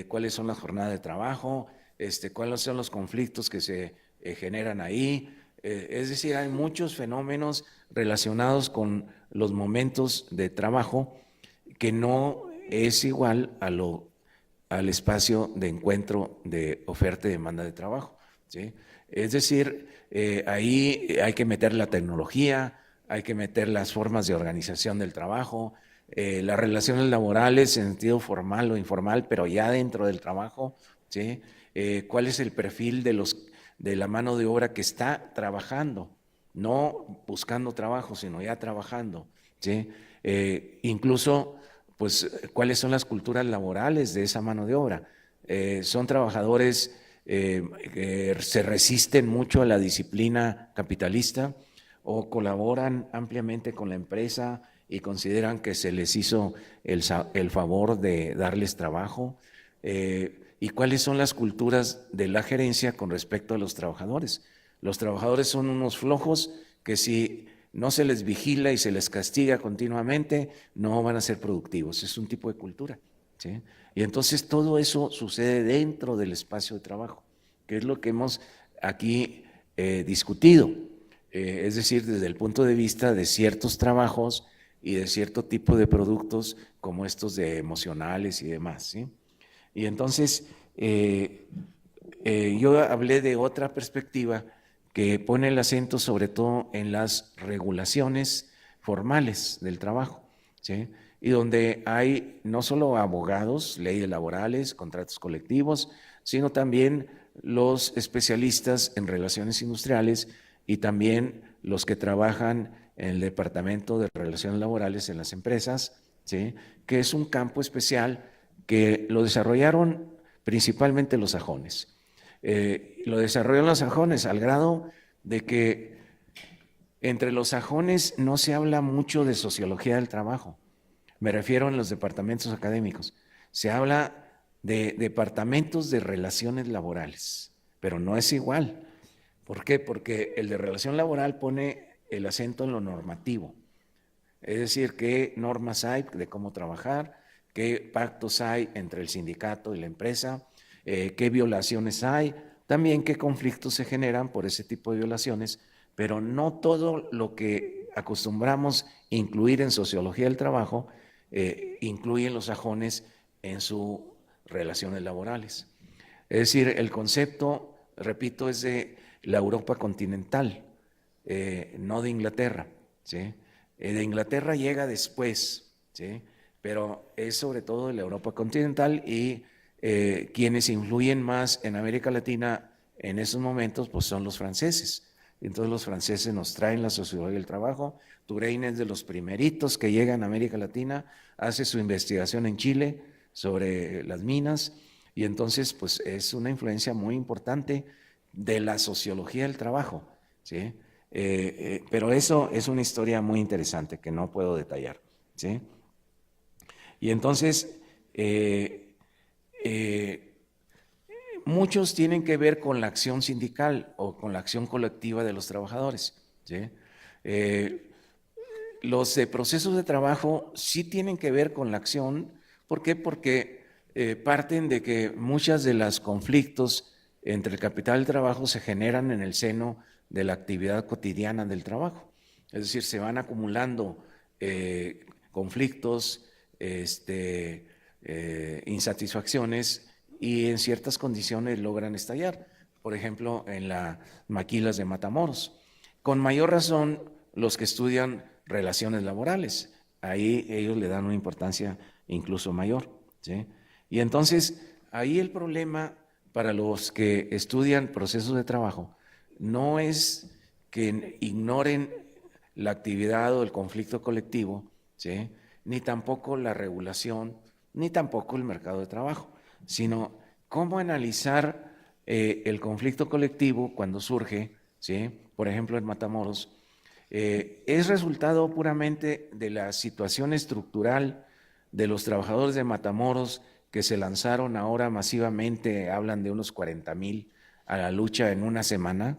cuáles son las jornadas de trabajo, cuáles son los conflictos que se generan ahí. Es decir, hay muchos fenómenos relacionados con los momentos de trabajo que no es igual al espacio de encuentro de oferta y demanda de trabajo, ¿sí? Es decir, ahí hay que meter la tecnología, hay que meter las formas de organización del trabajo, las relaciones laborales en sentido formal o informal, pero ya dentro del trabajo, ¿sí? ¿Cuál es el perfil de la mano de obra que está trabajando? No buscando trabajo, sino ya trabajando, ¿sí? Incluso, pues, cuáles son las culturas laborales de esa mano de obra. Son trabajadores que se resisten mucho a la disciplina capitalista o colaboran ampliamente con la empresa y consideran que se les hizo el favor de darles trabajo. ¿Y cuáles son las culturas de la gerencia con respecto a los trabajadores? Los trabajadores son unos flojos que si no se les vigila y se les castiga continuamente, no van a ser productivos. Es un tipo de cultura, ¿sí? Y entonces todo eso sucede dentro del espacio de trabajo, que es lo que hemos aquí discutido. Es decir, desde el punto de vista de ciertos trabajos y de cierto tipo de productos como estos de emocionales y demás, ¿sí? Y entonces yo hablé de otra perspectiva que pone el acento sobre todo en las regulaciones formales del trabajo, ¿sí? Y donde hay no solo abogados, leyes laborales, contratos colectivos, sino también los especialistas en relaciones industriales y también los que trabajan en el Departamento de Relaciones Laborales en las empresas, ¿sí? Que es un campo especial que lo desarrollaron principalmente los sajones. Lo desarrollaron los sajones al grado de que entre los sajones no se habla mucho de sociología del trabajo. Me refiero en los departamentos académicos. Se habla de departamentos de relaciones laborales, pero no es igual. ¿Por qué? Porque el de relación laboral pone el acento en lo normativo. Es decir, qué normas hay de cómo trabajar, qué pactos hay entre el sindicato y la empresa, qué violaciones hay, también qué conflictos se generan por ese tipo de violaciones, pero no todo lo que acostumbramos incluir en sociología del trabajo incluyen los sajones en sus relaciones laborales. Es decir, el concepto, repito, es de la Europa continental, no de Inglaterra, ¿sí? De Inglaterra llega después, ¿sí? Pero es sobre todo de la Europa continental y quienes influyen más en América Latina en esos momentos pues son los franceses. Entonces los franceses nos traen la sociología del trabajo. Touraine es de los primeritos que llegan a América Latina, hace su investigación en Chile sobre las minas y entonces pues es una influencia muy importante de la sociología del trabajo, ¿sí? Pero eso es una historia muy interesante que no puedo detallar, ¿sí? Y entonces muchos tienen que ver con la acción sindical o con la acción colectiva de los trabajadores, ¿sí? Los procesos de trabajo sí tienen que ver con la acción. ¿Por qué? Porque parten de que muchas de los conflictos entre el capital y el trabajo se generan en el seno de la actividad cotidiana del trabajo. Es decir, se van acumulando conflictos, insatisfacciones y en ciertas condiciones logran estallar. Por ejemplo, en las maquilas de Matamoros. Con mayor razón, los que estudian relaciones laborales. Ahí ellos le dan una importancia incluso mayor, ¿sí? Y entonces, ahí el problema para los que estudian procesos de trabajo no es que ignoren la actividad o el conflicto colectivo, ¿sí? Ni tampoco la regulación, ni tampoco el mercado de trabajo, sino cómo analizar el conflicto colectivo cuando surge, ¿sí? Por ejemplo, en Matamoros, es resultado puramente de la situación estructural de los trabajadores de Matamoros que se lanzaron ahora masivamente, hablan de unos 40,000 a la lucha en una semana.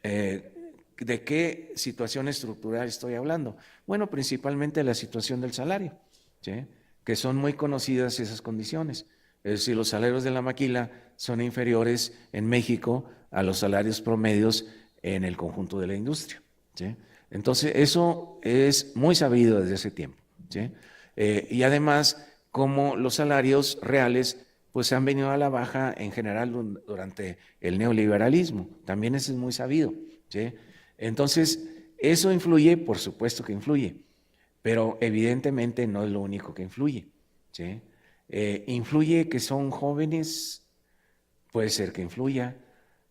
¿De qué situación estructural estoy hablando? Bueno, principalmente la situación del salario, ¿sí? Que son muy conocidas esas condiciones. Es decir, los salarios de la maquila son inferiores en México a los salarios promedios en el conjunto de la industria, ¿sí? Entonces, eso es muy sabido desde ese tiempo, ¿sí? Y además, como los salarios reales pues han venido a la baja en general durante el neoliberalismo, también eso es muy sabido, ¿sí? Entonces, eso influye, por supuesto que influye, pero evidentemente no es lo único que influye, ¿sí? Influye que son jóvenes, puede ser que influya,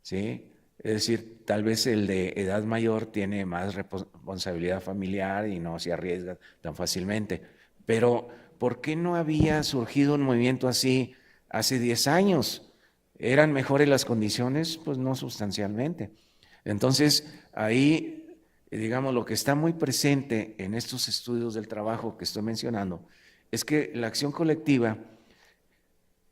¿sí? Es decir, tal vez el de edad mayor tiene más responsabilidad familiar y no se arriesga tan fácilmente. Pero, ¿por qué no había surgido un movimiento así hace 10 años? ¿Eran mejores las condiciones? Pues no sustancialmente. Entonces, ahí, digamos, lo que está muy presente en estos estudios del trabajo que estoy mencionando es que la acción colectiva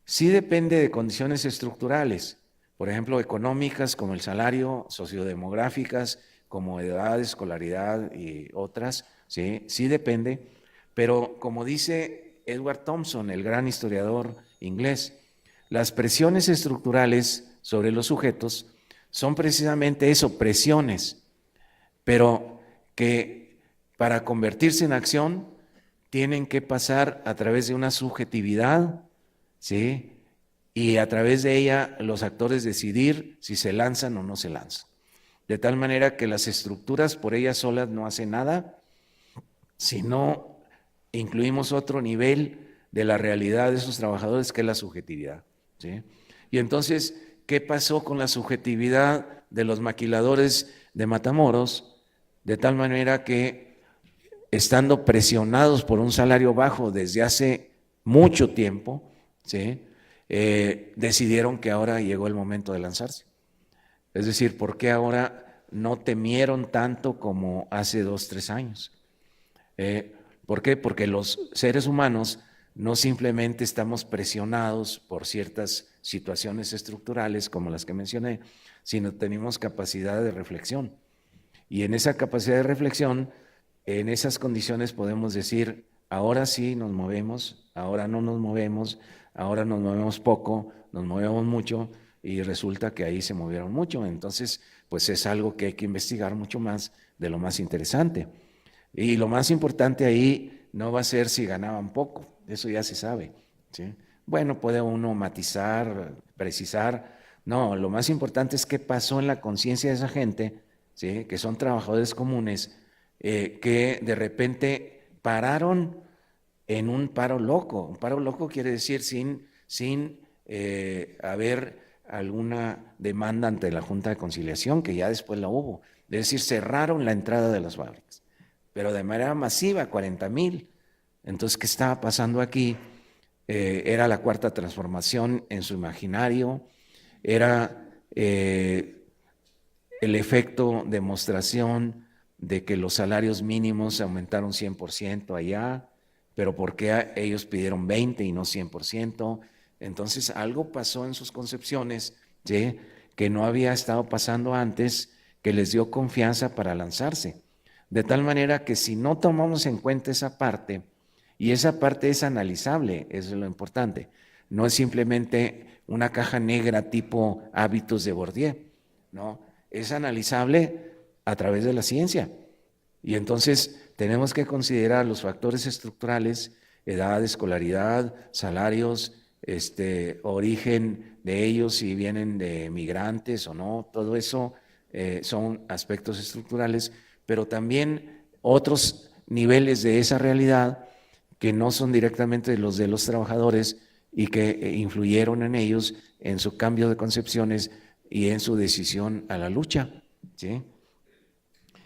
sí depende de condiciones estructurales, por ejemplo, económicas como el salario, sociodemográficas como edad, escolaridad y otras, sí, sí depende, pero como dice Edward Thompson, el gran historiador inglés, las presiones estructurales sobre los sujetos son precisamente eso, presiones, pero que para convertirse en acción tienen que pasar a través de una subjetividad, ¿sí? Y a través de ella los actores decidir si se lanzan o no se lanzan. De tal manera que las estructuras por ellas solas no hacen nada, sino incluimos otro nivel de la realidad de esos trabajadores que es la subjetividad, ¿sí? Y entonces, ¿qué pasó con la subjetividad de los maquiladores de Matamoros? De tal manera que, estando presionados por un salario bajo desde hace mucho tiempo, ¿sí? Decidieron que ahora llegó el momento de lanzarse. Es decir, ¿por qué ahora no temieron tanto como hace 2, 3 años? ¿Por qué? Porque los seres humanos no simplemente estamos presionados por ciertas situaciones estructurales como las que mencioné, sino tenemos capacidad de reflexión. Y en esa capacidad de reflexión, en esas condiciones podemos decir, ahora sí nos movemos, ahora no nos movemos, ahora nos movemos poco, nos movemos mucho y resulta que ahí se movieron mucho. Entonces, pues es algo que hay que investigar mucho más de lo más interesante. Y lo más importante ahí no va a ser si ganaban poco, eso ya se sabe, ¿sí? Bueno, puede uno matizar, precisar. No, lo más importante es qué pasó en la conciencia de esa gente, ¿sí? Que son trabajadores comunes, que de repente pararon en un paro loco. Un paro loco quiere decir sin haber alguna demanda ante la Junta de Conciliación, que ya después la hubo. Es decir, cerraron la entrada de las fábricas, pero de manera masiva, 40,000. Entonces, ¿qué estaba pasando aquí? Era la cuarta transformación en su imaginario, era el efecto demostración de que los salarios mínimos aumentaron 100% allá, pero ¿por qué ellos pidieron 20 y no 100%? Entonces algo pasó en sus concepciones, ¿sí?, que no había estado pasando antes, que les dio confianza para lanzarse. De tal manera que si no tomamos en cuenta esa parte, y esa parte es analizable, eso es lo importante, no es simplemente una caja negra tipo hábitos de Bourdieu, ¿no? Es analizable a través de la ciencia. Y entonces tenemos que considerar los factores estructurales, edad, escolaridad, salarios, origen de ellos, si vienen de migrantes o no, todo eso son aspectos estructurales, pero también otros niveles de esa realidad que no son directamente los de los trabajadores y que influyeron en ellos en su cambio de concepciones y en su decisión a la lucha, ¿sí?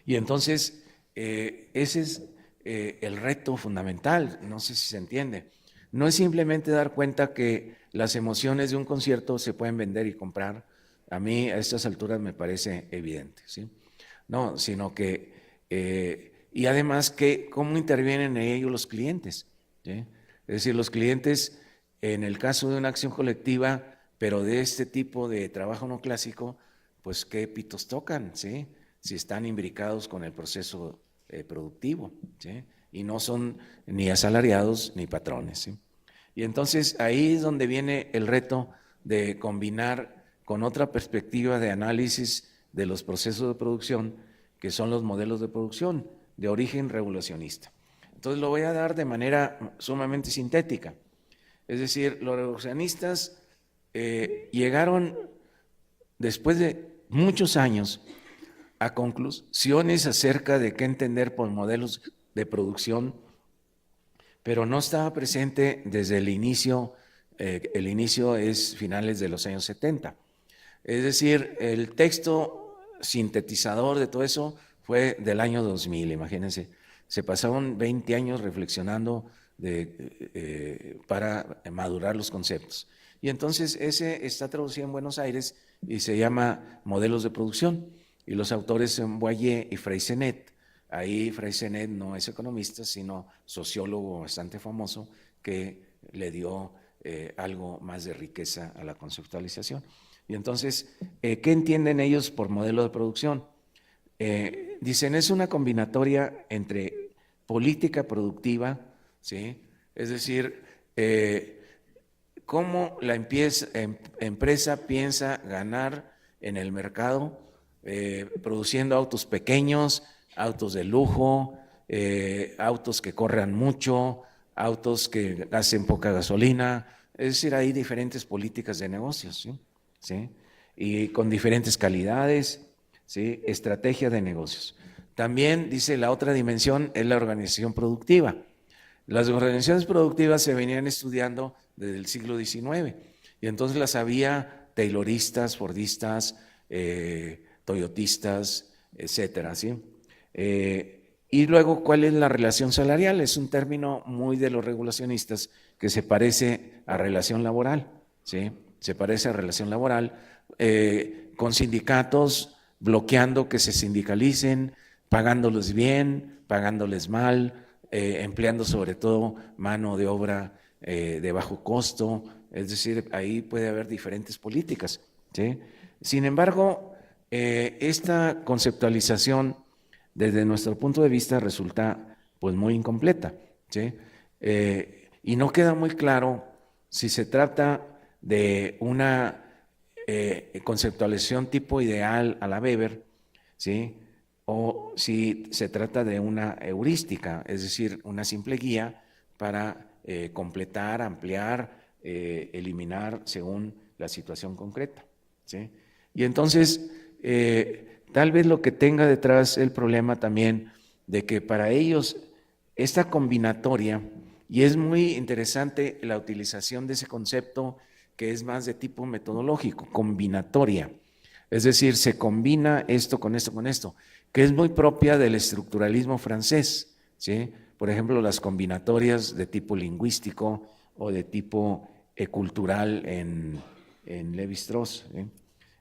Y entonces, ese es el reto fundamental, no sé si se entiende. No es simplemente dar cuenta que las emociones de un concierto se pueden vender y comprar. A mí a estas alturas me parece evidente, ¿sí? No, sino que, y además que cómo intervienen en ello los clientes, ¿sí? Es decir, los clientes, en el caso de una acción colectiva, pero de este tipo de trabajo no clásico, pues qué pitos tocan, ¿sí? Si están imbricados con el proceso productivo, ¿sí? Y no son ni asalariados ni patrones, ¿sí? Y entonces ahí es donde viene el reto de combinar con otra perspectiva de análisis de los procesos de producción, que son los modelos de producción de origen revolucionista. Entonces lo voy a dar de manera sumamente sintética. Es decir, los revolucionistas llegaron después de muchos años a conclusiones acerca de qué entender por modelos de producción, pero no estaba presente desde el inicio es finales de los años 70. Es decir, el texto sintetizador de todo eso fue del año 2000, imagínense. Se pasaron 20 años reflexionando para madurar los conceptos. Y entonces ese está traducido en Buenos Aires y se llama Modelos de Producción. Y los autores son Boyer y Freycinet. Ahí Freycinet no es economista, sino sociólogo bastante famoso que le dio algo más de riqueza a la conceptualización. Y entonces, ¿qué entienden ellos por modelo de producción? Dicen, es una combinatoria entre política productiva, ¿sí? Es decir, cómo la empresa piensa ganar en el mercado, produciendo autos pequeños, autos de lujo, autos que corran mucho, autos que gasten poca gasolina. Es decir, hay diferentes políticas de negocios, ¿sí? ¿Sí? Y con diferentes calidades, ¿sí? Estrategia de negocios. También dice la otra dimensión es la organización productiva. Las organizaciones productivas se venían estudiando desde el siglo XIX y entonces las había tayloristas, fordistas, toyotistas, etcétera, ¿sí? Y luego, ¿cuál es la relación salarial? Es un término muy de los regulacionistas que se parece a relación laboral, ¿sí? Se parece a relación laboral, con sindicatos bloqueando que se sindicalicen, pagándoles bien, pagándoles mal, empleando sobre todo mano de obra de bajo costo, es decir, ahí puede haber diferentes políticas, ¿sí? Sin embargo, esta conceptualización desde nuestro punto de vista resulta pues muy incompleta, ¿sí? y no queda muy claro si se trata de una conceptualización tipo ideal a la Weber, ¿sí? O si se trata de una heurística, es decir, una simple guía para completar, ampliar, eliminar según la situación concreta, ¿sí? Y entonces, tal vez lo que tenga detrás el problema también de que para ellos esta combinatoria, y es muy interesante la utilización de ese concepto que es más de tipo metodológico, combinatoria, es decir, se combina esto con esto con esto, que es muy propia del estructuralismo francés, ¿sí? Por ejemplo, las combinatorias de tipo lingüístico o de tipo cultural en Lévi-Strauss, ¿sí?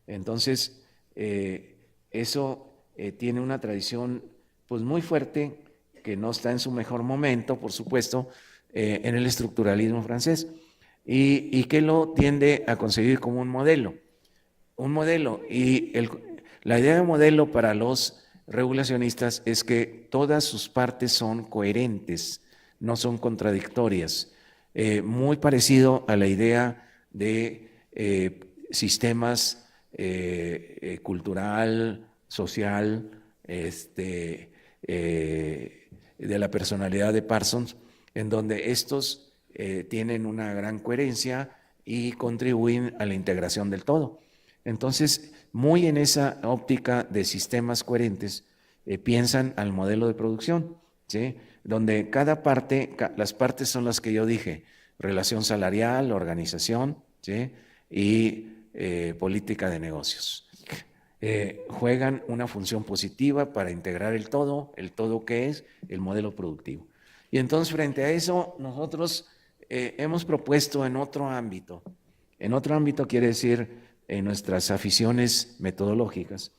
Entonces, eso tiene una tradición pues muy fuerte, que no está en su mejor momento, por supuesto, en el estructuralismo francés, y que lo tiende a conseguir como un modelo. Un modelo, y la idea de modelo para los regulacionistas es que todas sus partes son coherentes, no son contradictorias, muy parecido a la idea de sistemas cultural, social, de la personalidad de Parsons, en donde estos tienen una gran coherencia y contribuyen a la integración del todo. Entonces, muy en esa óptica de sistemas coherentes, piensan al modelo de producción, ¿sí? Donde cada parte, las partes son las que yo dije: relación salarial, organización, ¿sí? Y política de negocios. Juegan una función positiva para integrar el todo que es el modelo productivo. Y entonces, frente a eso, nosotros hemos propuesto en otro ámbito quiere decir en nuestras aficiones metodológicas,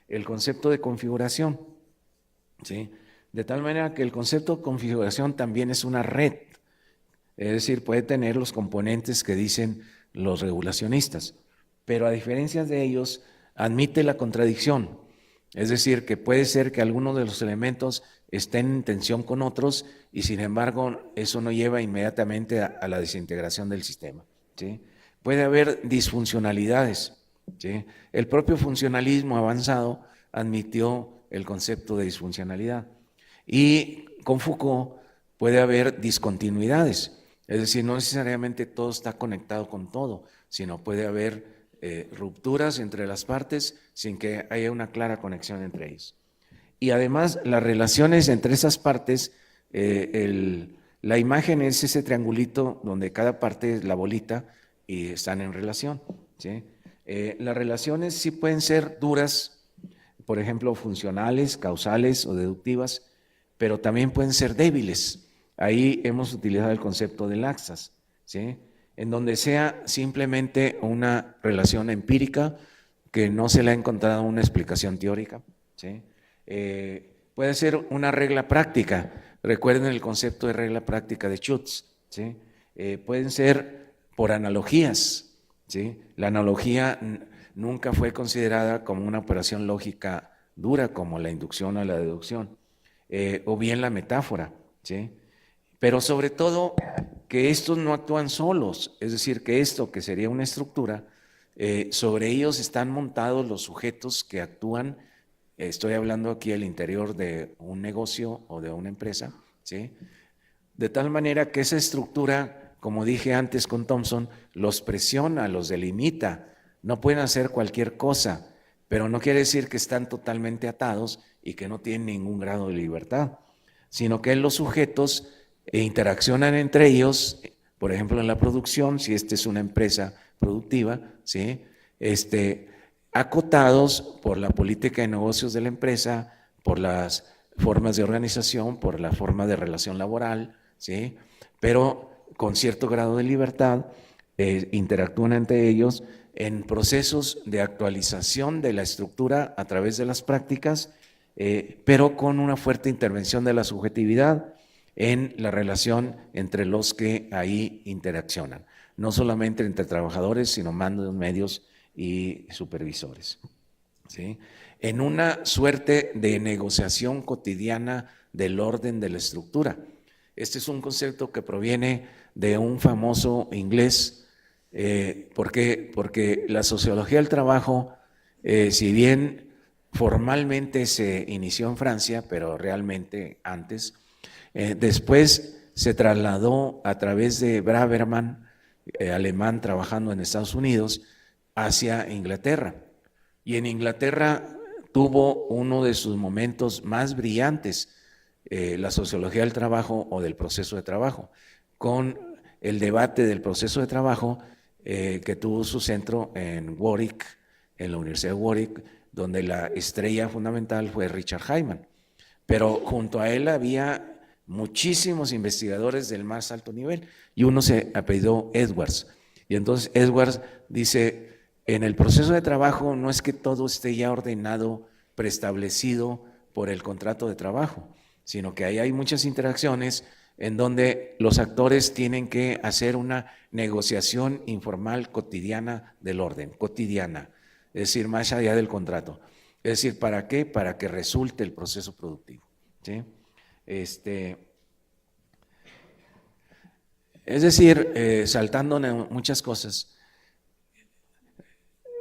el concepto de configuración, ¿sí? De tal manera que el concepto de configuración también es una red, es decir, puede tener los componentes que dicen los regulacionistas, pero a diferencia de ellos, admite la contradicción, es decir, que puede ser que algunos de los elementos estén en tensión con otros y sin embargo eso no lleva inmediatamente a la desintegración del sistema, ¿sí? Puede haber disfuncionalidades, ¿sí? El propio funcionalismo avanzado admitió el concepto de disfuncionalidad. Y con Foucault puede haber discontinuidades, es decir, no necesariamente todo está conectado con todo, sino puede haber rupturas entre las partes sin que haya una clara conexión entre ellos. Y además las relaciones entre esas partes, la imagen es ese triangulito donde cada parte es la bolita y están en relación, ¿sí? Las relaciones sí pueden ser duras, por ejemplo, funcionales, causales o deductivas, pero también pueden ser débiles. Ahí hemos utilizado el concepto de laxas, ¿sí? En donde sea simplemente una relación empírica que no se le ha encontrado una explicación teórica, ¿sí? Puede ser una regla práctica. Recuerden el concepto de regla práctica de Schutz, ¿sí? Pueden ser por analogías, ¿sí? La analogía nunca fue considerada como una operación lógica dura como la inducción o la deducción, o bien la metáfora, ¿sí? Pero sobre todo que estos no actúan solos, es decir, que esto que sería una estructura, sobre ellos están montados los sujetos que actúan. Estoy hablando aquí del interior de un negocio o de una empresa, ¿sí? De tal manera que esa estructura, como dije antes con Thompson, los presiona, los delimita, no pueden hacer cualquier cosa, pero no quiere decir que están totalmente atados y que no tienen ningún grado de libertad, sino que los sujetos interaccionan entre ellos, por ejemplo en la producción, si esta es una empresa productiva, ¿sí? Acotados por la política de negocios de la empresa, por las formas de organización, por la forma de relación laboral, ¿sí? Pero con cierto grado de libertad, interactúan entre ellos en procesos de actualización de la estructura a través de las prácticas, pero con una fuerte intervención de la subjetividad en la relación entre los que ahí interaccionan, no solamente entre trabajadores, sino mandos, medios y supervisores, ¿sí? En una suerte de negociación cotidiana del orden de la estructura. Este es un concepto que proviene de un famoso inglés. ¿Por qué? Porque la sociología del trabajo, si bien formalmente se inició en Francia, pero realmente antes, después se trasladó a través de Braverman, alemán trabajando en Estados Unidos, hacia Inglaterra. Y en Inglaterra tuvo uno de sus momentos más brillantes, la sociología del trabajo o del proceso de trabajo, con el debate del proceso de trabajo que tuvo su centro en Warwick, en la Universidad de Warwick, donde la estrella fundamental fue Richard Hyman. Pero junto a él había muchísimos investigadores del más alto nivel y uno se apellidó Edwards. Y entonces Edwards dice, en el proceso de trabajo no es que todo esté ya ordenado, preestablecido por el contrato de trabajo, sino que ahí hay muchas interacciones en donde los actores tienen que hacer una negociación informal cotidiana del orden, cotidiana, es decir, más allá del contrato. Es decir, ¿para qué? Para que resulte el proceso productivo, ¿sí? Es decir, saltando muchas cosas,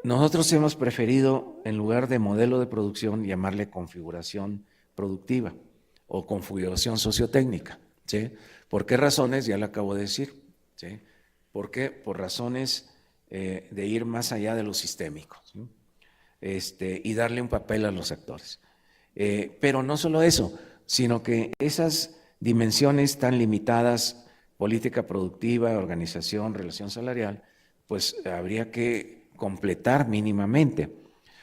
nosotros hemos preferido, en lugar de modelo de producción, llamarle configuración productiva o configuración sociotécnica, ¿sí? ¿Por qué razones? Ya lo acabo de decir, ¿sí? ¿Por qué? Por razones de ir más allá de lo sistémico, ¿sí? Y darle un papel a los actores. Pero no solo eso, sino que esas dimensiones tan limitadas, política productiva, organización, relación salarial, pues habría que completar mínimamente.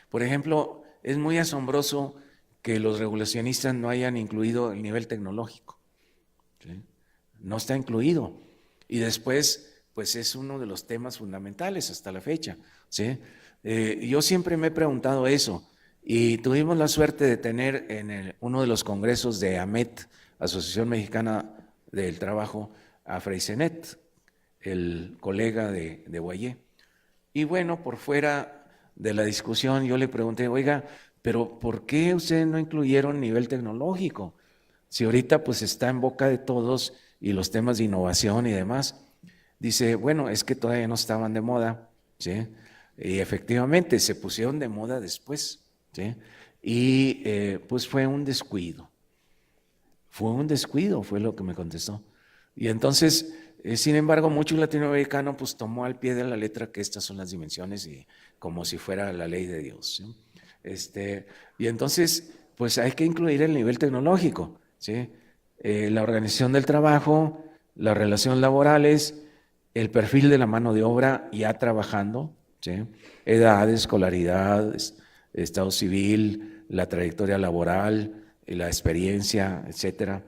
Por ejemplo, es muy asombroso que los regulacionistas no hayan incluido el nivel tecnológico, ¿sí? No está incluido. Y después, pues es uno de los temas fundamentales hasta la fecha, ¿sí? Yo siempre me he preguntado eso, y tuvimos la suerte de tener en uno de los congresos de AMET, Asociación Mexicana del Trabajo, a Freysenet, el colega de Boyer. Y bueno, por fuera de la discusión yo le pregunté, oiga, pero ¿por qué ustedes no incluyeron nivel tecnológico? Si ahorita pues está en boca de todos y los temas de innovación y demás. Dice, bueno, es que todavía no estaban de moda, ¿sí? Y efectivamente se pusieron de moda después, ¿sí? Y pues fue un descuido, fue lo que me contestó. Y entonces, sin embargo, mucho latinoamericano pues tomó al pie de la letra que estas son las dimensiones y como si fuera la ley de Dios, ¿sí? Y entonces, pues hay que incluir el nivel tecnológico, ¿sí? La organización del trabajo, las relaciones laborales, el perfil de la mano de obra ya trabajando, ¿sí? Edad, escolaridad, estado civil, la trayectoria laboral, la experiencia, etcétera.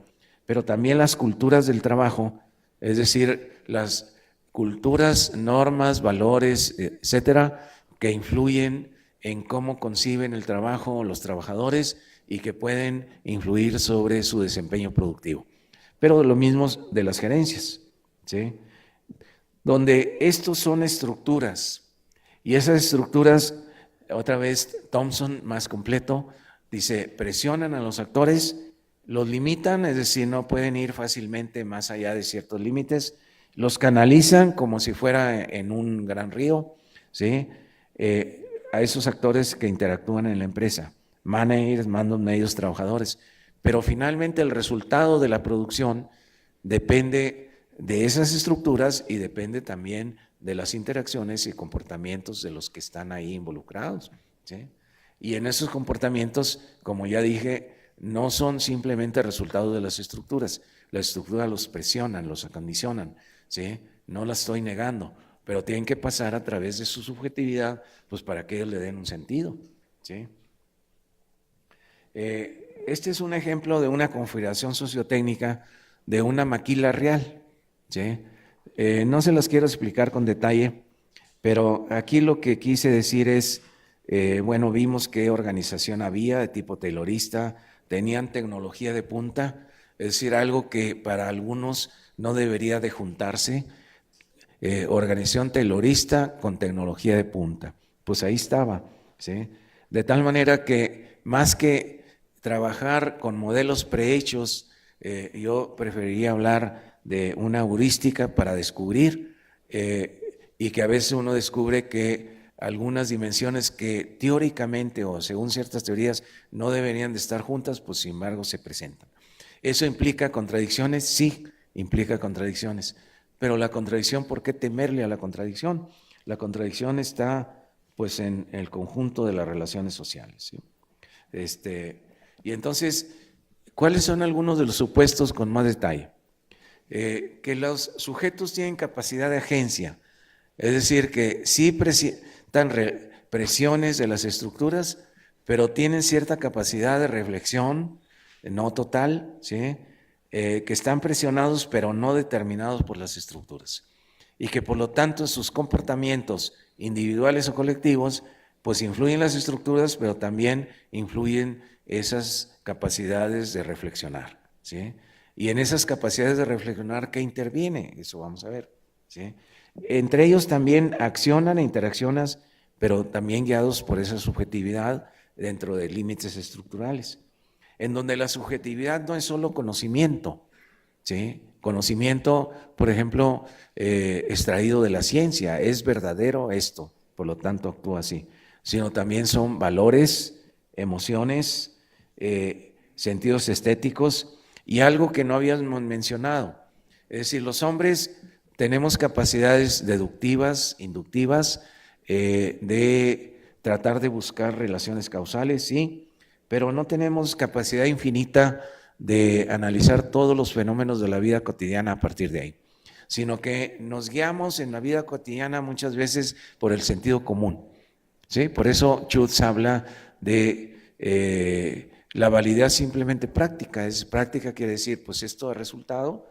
Pero también las culturas del trabajo, es decir, las culturas, normas, valores, etcétera, que influyen en cómo conciben el trabajo los trabajadores y que pueden influir sobre su desempeño productivo. Pero lo mismo de las gerencias, ¿sí? Donde estos son estructuras y esas estructuras, otra vez Thompson más completo, dice, presionan a los actores, los limitan, es decir, no pueden ir fácilmente más allá de ciertos límites, los canalizan como si fuera en un gran río, ¿sí? A esos actores que interactúan en la empresa, managers, mandos medios, trabajadores, pero finalmente el resultado de la producción depende de esas estructuras y depende también de las interacciones y comportamientos de los que están ahí involucrados, ¿sí? Y en esos comportamientos, como ya dije, no son simplemente resultados de las estructuras los presionan, los acondicionan, ¿sí? No las estoy negando, pero tienen que pasar a través de su subjetividad, pues para que ellos le den un sentido, ¿sí? Este es un ejemplo de una configuración sociotécnica de una maquila real, ¿sí? No se los quiero explicar con detalle, pero aquí lo que quise decir es, bueno, vimos qué organización había de tipo taylorista, tenían tecnología de punta, es decir, algo que para algunos no debería de juntarse, organización taylorista con tecnología de punta. Pues ahí estaba, ¿sí? De tal manera que más que trabajar con modelos prehechos Yo preferiría hablar de una heurística para descubrir y que a veces uno descubre que algunas dimensiones que teóricamente o según ciertas teorías no deberían de estar juntas, pues sin embargo se presentan. ¿Eso implica contradicciones? Sí, implica contradicciones. Pero la contradicción, ¿por qué temerle a la contradicción? La contradicción está pues en el conjunto de las relaciones sociales, ¿sí? Y entonces, ¿cuáles son algunos de los supuestos con más detalle? Que los sujetos tienen capacidad de agencia, es decir, que sí presentan presiones de las estructuras, pero tienen cierta capacidad de reflexión, no total, ¿sí? Que están presionados pero no determinados por las estructuras y que por lo tanto sus comportamientos individuales o colectivos pues influyen las estructuras, pero también influyen esas capacidades de reflexionar, ¿sí? Y en esas capacidades de reflexionar, ¿qué interviene? Eso vamos a ver, ¿sí? Entre ellos también accionan e interaccionan, pero también guiados por esa subjetividad dentro de límites estructurales, en donde la subjetividad no es solo conocimiento, ¿sí? Conocimiento, por ejemplo, extraído de la ciencia, es verdadero esto, por lo tanto actúa así, sino también son valores, emociones, sentidos estéticos y algo que no habíamos mencionado. Es decir, los hombres tenemos capacidades deductivas, inductivas, de tratar de buscar relaciones causales, sí, pero no tenemos capacidad infinita de analizar todos los fenómenos de la vida cotidiana a partir de ahí, sino que nos guiamos en la vida cotidiana muchas veces por el sentido común, ¿sí? Por eso Schutz habla de la validez simplemente práctica. Es práctica quiere decir, pues esto ha resultado,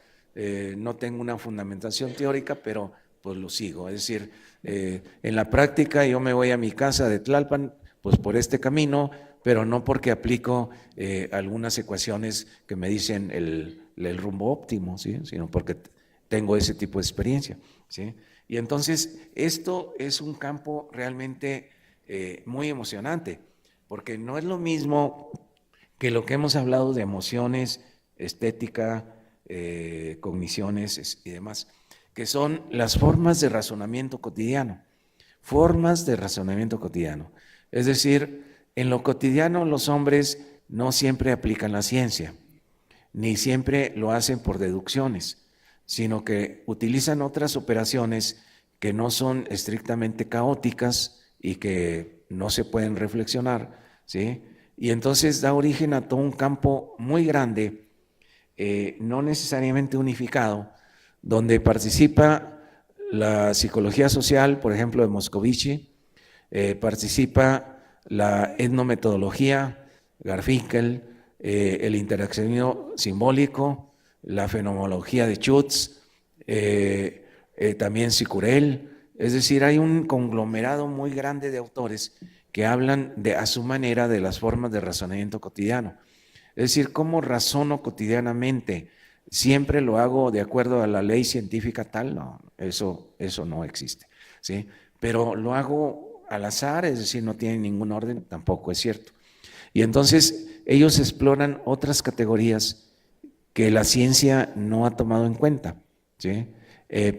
no tengo una fundamentación teórica, pero pues lo sigo. Es decir, en la práctica yo me voy a mi casa de Tlalpan, pues por este camino, pero no porque aplico algunas ecuaciones que me dicen el rumbo óptimo, ¿sí? Sino porque tengo ese tipo de experiencia, ¿sí? Y entonces esto es un campo realmente muy emocionante, porque no es lo mismo que lo que hemos hablado de emociones, estética, cogniciones y demás, que son las formas de razonamiento cotidiano, formas de razonamiento cotidiano. Es decir, en lo cotidiano los hombres no siempre aplican la ciencia, ni siempre lo hacen por deducciones, sino que utilizan otras operaciones que no son estrictamente caóticas y que no se pueden reflexionar, ¿sí? Y entonces da origen a todo un campo muy grande, no necesariamente unificado, donde participa la psicología social, por ejemplo, de Moscovici, participa la etnometodología, Garfinkel, el interaccionismo simbólico, la fenomenología de Schutz, también Sicurel. Es decir, hay un conglomerado muy grande de autores que hablan a su manera de las formas de razonamiento cotidiano. Es decir, ¿cómo razono cotidianamente? ¿Siempre lo hago de acuerdo a la ley científica tal? No, eso no existe, ¿sí? Pero lo hago al azar, es decir, no tiene ningún orden, tampoco es cierto. Y entonces ellos exploran otras categorías que la ciencia no ha tomado en cuenta, ¿sí?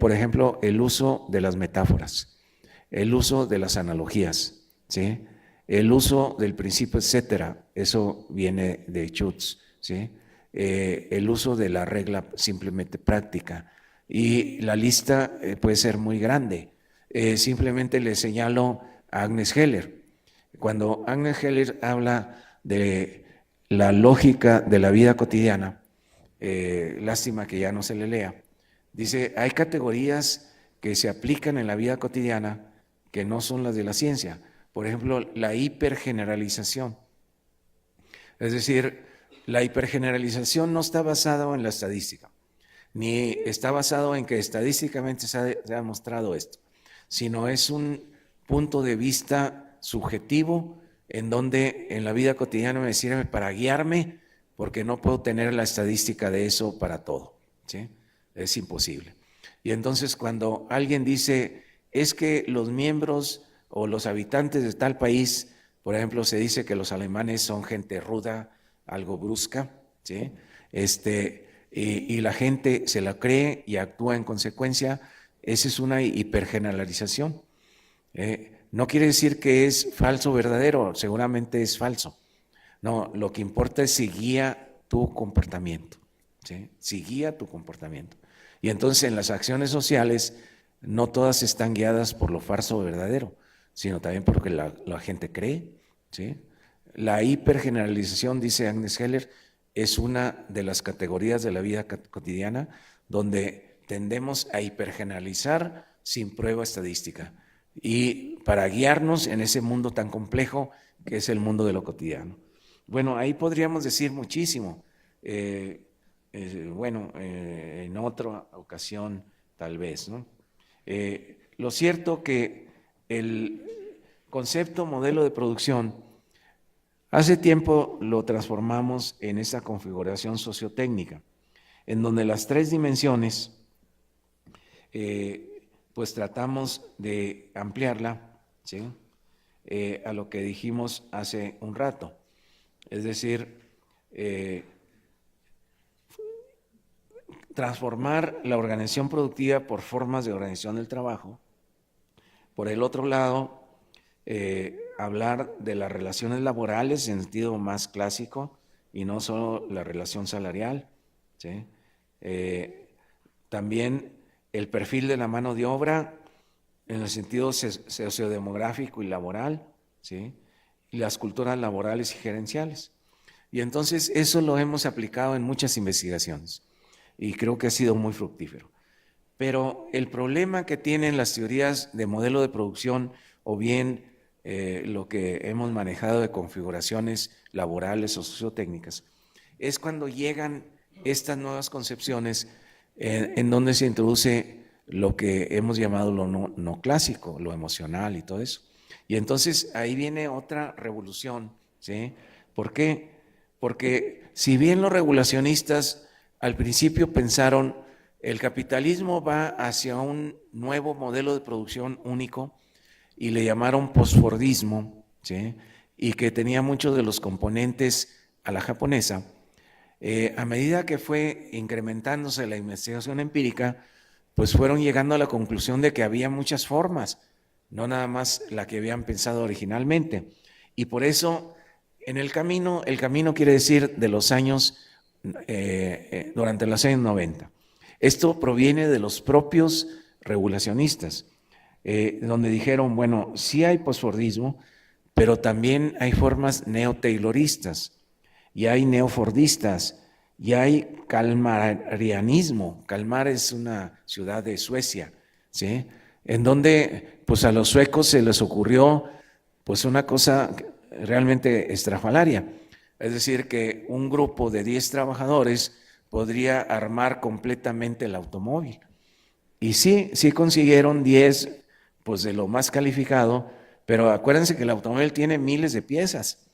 Por ejemplo, el uso de las metáforas, el uso de las analogías, ¿sí? El uso del principio etcétera, eso viene de Schutz, ¿sí? El uso de la regla simplemente práctica, y la lista puede ser muy grande. Simplemente le señalo a Agnes Heller. Cuando Agnes Heller habla de la lógica de la vida cotidiana, lástima que ya no se le lea, dice, hay categorías que se aplican en la vida cotidiana que no son las de la ciencia. Por ejemplo, la hipergeneralización. Es decir, la hipergeneralización no está basada en la estadística, ni está basado en que estadísticamente se ha demostrado esto, sino es un punto de vista subjetivo en donde en la vida cotidiana me sirve para guiarme, porque no puedo tener la estadística de eso para todo, ¿sí? Es imposible. Y entonces cuando alguien dice, es que los miembros o los habitantes de tal país, por ejemplo, se dice que los alemanes son gente ruda, algo brusca, ¿sí? y la gente se la cree y actúa en consecuencia. Esa es una hipergeneralización. No quiere decir que es falso o verdadero, seguramente es falso. No, lo que importa es si guía tu comportamiento, ¿sí? Si guía tu comportamiento. Y entonces en las acciones sociales no todas están guiadas por lo falso o verdadero, sino también porque la gente cree, ¿sí? La hipergeneralización, dice Agnes Heller, es una de las categorías de la vida cotidiana donde tendemos a hipergeneralizar sin prueba estadística y para guiarnos en ese mundo tan complejo que es el mundo de lo cotidiano. Bueno, ahí podríamos decir muchísimo. En otra ocasión tal vez, ¿no? Lo cierto que el concepto modelo de producción hace tiempo lo transformamos en esa configuración sociotécnica, en donde las tres dimensiones pues tratamos de ampliarla, ¿sí? A lo que dijimos hace un rato. Es decir, transformar la organización productiva por formas de organización del trabajo. Por el otro lado, hablar de las relaciones laborales en sentido más clásico y no solo la relación salarial, ¿sí? También el perfil de la mano de obra en el sentido sociodemográfico y laboral, ¿sí? Y las culturas laborales y gerenciales. Y entonces eso lo hemos aplicado en muchas investigaciones y creo que ha sido muy fructífero. Pero el problema que tienen las teorías de modelo de producción o bien lo que hemos manejado de configuraciones laborales o sociotécnicas es cuando llegan estas nuevas concepciones en donde se introduce lo que hemos llamado lo no clásico, lo emocional y todo eso. Y entonces ahí viene otra revolución, ¿sí? ¿Por qué? Porque si bien los regulacionistas al principio pensaron el capitalismo va hacia un nuevo modelo de producción único y le llamaron postfordismo, ¿sí? Y que tenía muchos de los componentes a la japonesa, a medida que fue incrementándose la investigación empírica, pues fueron llegando a la conclusión de que había muchas formas, no nada más la que habían pensado originalmente. Y por eso, en el camino quiere decir de los años, durante los años 90. Esto proviene de los propios regulacionistas, donde dijeron, bueno, sí hay posfordismo, pero también hay formas neo-tayloristas, y hay neofordistas, y hay calmarianismo. Kalmar es una ciudad de Suecia, ¿sí? En donde pues a los suecos se les ocurrió pues una cosa realmente estrafalaria, es decir, que un grupo de 10 trabajadores podría armar completamente el automóvil. Y sí consiguieron 10 pues de lo más calificado, pero acuérdense que el automóvil tiene miles de piezas.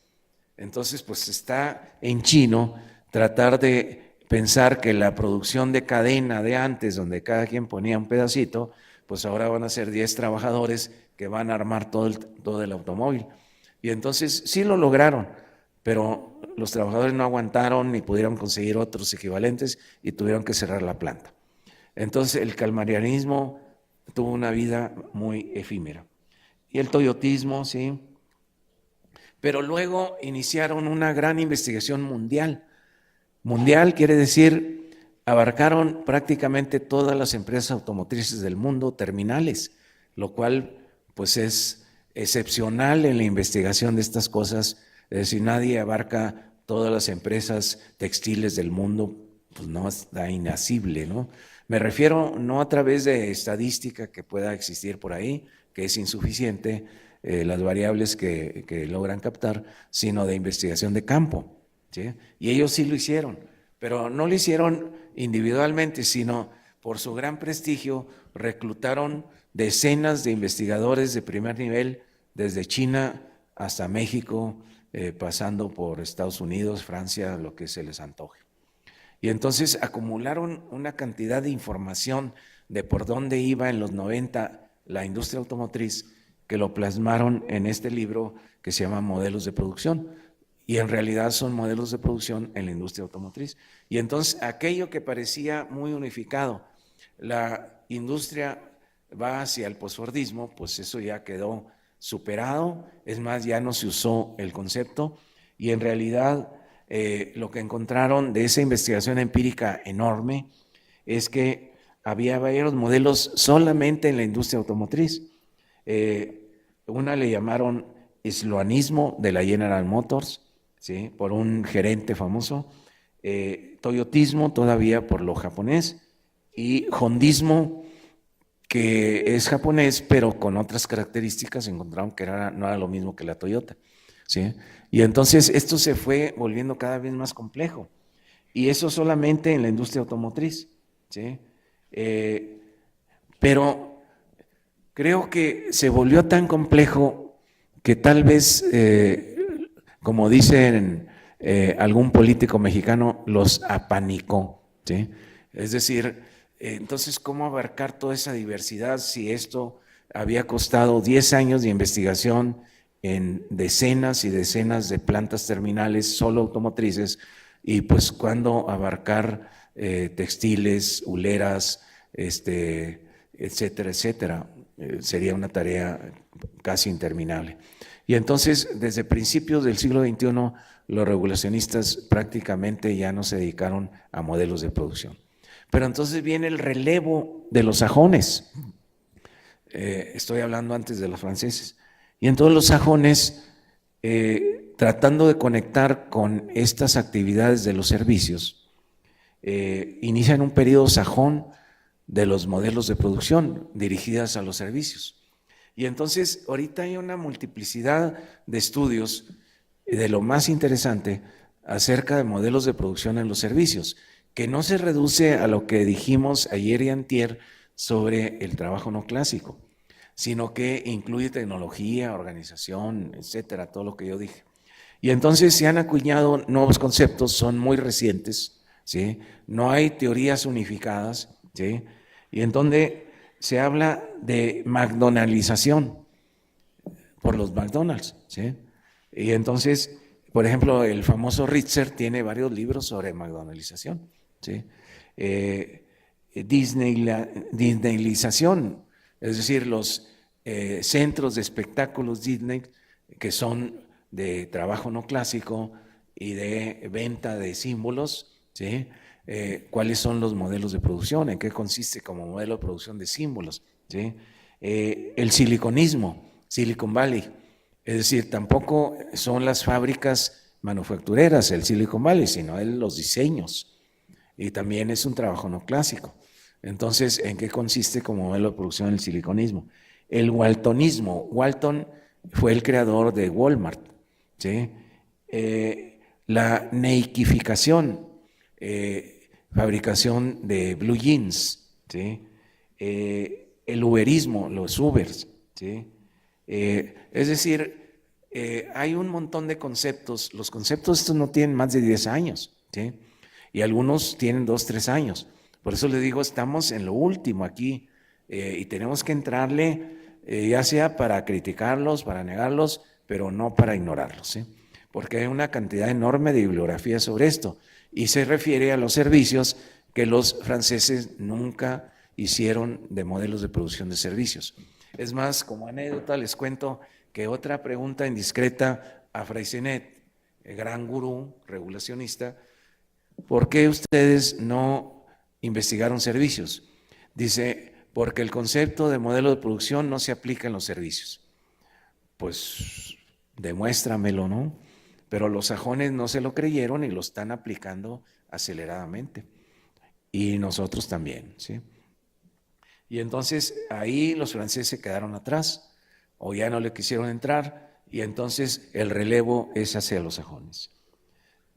Entonces, pues está en chino tratar de pensar que la producción de cadena de antes, donde cada quien ponía un pedacito, pues ahora van a ser 10 trabajadores que van a armar todo el automóvil. Y entonces sí lo lograron, pero los trabajadores no aguantaron ni pudieron conseguir otros equivalentes y tuvieron que cerrar la planta. Entonces el calmarianismo tuvo una vida muy efímera. Y el toyotismo, sí. Pero luego iniciaron una gran investigación mundial. Mundial quiere decir, abarcaron prácticamente todas las empresas automotrices del mundo, terminales, lo cual pues es excepcional en la investigación de estas cosas. Es decir, nadie abarca todas las empresas textiles del mundo, pues no está inacible, ¿no? Me refiero no a través de estadística que pueda existir por ahí, que es insuficiente, las variables que logran captar, sino de investigación de campo, ¿sí? Y ellos sí lo hicieron, pero no lo hicieron individualmente, sino por su gran prestigio reclutaron decenas de investigadores de primer nivel, desde China hasta México, pasando por Estados Unidos, Francia, lo que se les antoje. Y entonces acumularon una cantidad de información de por dónde iba en los 90 la industria automotriz, que lo plasmaron en este libro que se llama Modelos de Producción. y en realidad son modelos de producción en la industria automotriz. Y entonces aquello que parecía muy unificado, la industria va hacia el posfordismo, pues eso ya quedó superado, es más, ya no se usó el concepto, y en realidad lo que encontraron de esa investigación empírica enorme es que había varios modelos solamente en la industria automotriz. Una le llamaron sloanismo de la General Motors, ¿sí?, por un gerente famoso, toyotismo todavía por lo japonés, y hondismo, que es japonés, pero con otras características. Encontraron que no era lo mismo que la Toyota, ¿sí? Y entonces esto se fue volviendo cada vez más complejo, y eso solamente en la industria automotriz, ¿sí? Pero creo que se volvió tan complejo que tal vez, como dicen algún político mexicano, los apanicó, ¿sí? Es decir, entonces, ¿cómo abarcar toda esa diversidad si esto había costado 10 años de investigación en decenas y decenas de plantas terminales solo automotrices? Y pues, ¿cuándo abarcar textiles, huleras, etcétera, etcétera? Sería una tarea casi interminable. Y entonces, desde principios del siglo XXI, los regulacionistas prácticamente ya no se dedicaron a modelos de producción. Pero entonces viene el relevo de los sajones. Estoy hablando antes de los franceses. Y entonces los sajones, tratando de conectar con estas actividades de los servicios, inician un periodo sajón de los modelos de producción dirigidas a los servicios. Y entonces ahorita hay una multiplicidad de estudios de lo más interesante acerca de modelos de producción en los servicios, que no se reduce a lo que dijimos ayer y antier sobre el trabajo no clásico, sino que incluye tecnología, organización, etcétera, todo lo que yo dije. Y entonces se han acuñado nuevos conceptos, son muy recientes, ¿sí? No hay teorías unificadas, ¿sí? Y en donde se habla de McDonaldización por los McDonald's, ¿sí? Y entonces, por ejemplo, el famoso Ritzer tiene varios libros sobre McDonaldización, ¿sí? Disneylización, es decir, los centros de espectáculos Disney, que son de trabajo no clásico y de venta de símbolos, ¿sí? ¿Cuáles son los modelos de producción? ¿En qué consiste como modelo de producción de símbolos? ¿Sí? El siliconismo, Silicon Valley, es decir, tampoco son las fábricas manufactureras el Silicon Valley, sino los diseños, y también es un trabajo no clásico. Entonces, ¿en qué consiste como modelo de producción el siliconismo? El waltonismo. Walton fue el creador de Walmart, ¿sí? La neikificación, fabricación de blue jeans, ¿sí? El uberismo, los Ubers, ¿sí? Es decir, hay un montón de conceptos. Los conceptos estos no tienen más de 10 años, ¿sí? Y algunos tienen 2, 3 años. Por eso les digo, estamos en lo último aquí, y tenemos que entrarle, ya sea para criticarlos, para negarlos, pero no para ignorarlos, ¿sí? Porque hay una cantidad enorme de bibliografía sobre esto, y se refiere a los servicios que los franceses nunca hicieron de modelos de producción de servicios. Es más, como anécdota les cuento que otra pregunta indiscreta a Freycinet, el gran gurú regulacionista: ¿por qué ustedes no investigaron servicios? Dice, porque el concepto de modelo de producción no se aplica en los servicios. Pues demuéstramelo, ¿no? Pero los sajones no se lo creyeron y lo están aplicando aceleradamente. Y nosotros también, ¿sí? Y entonces ahí los franceses se quedaron atrás, o ya no le quisieron entrar, y entonces el relevo es hacia los sajones.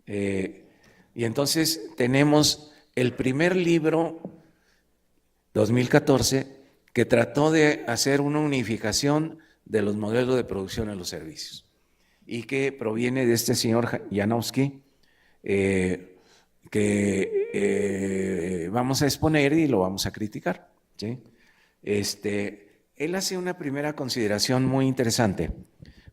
Y entonces tenemos el primer libro, 2014, que trató de hacer una unificación de los modelos de producción en los servicios, y que proviene de este señor Janowski, que vamos a exponer y lo vamos a criticar, ¿sí? Él hace una primera consideración muy interesante,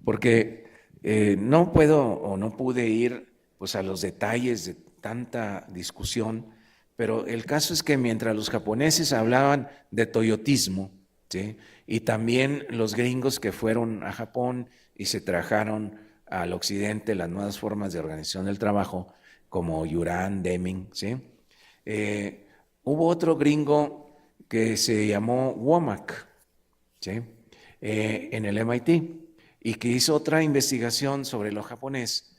porque No puedo o no pude ir pues a los detalles de tanta discusión, pero el caso es que mientras los japoneses hablaban de toyotismo, ¿sí? Y también los gringos que fueron a Japón y se trajeron al occidente las nuevas formas de organización del trabajo, como Yuran, Deming, ¿sí? Eh, Hubo otro gringo que se llamó Womack, ¿sí? En el MIT, y que hizo otra investigación sobre lo japonés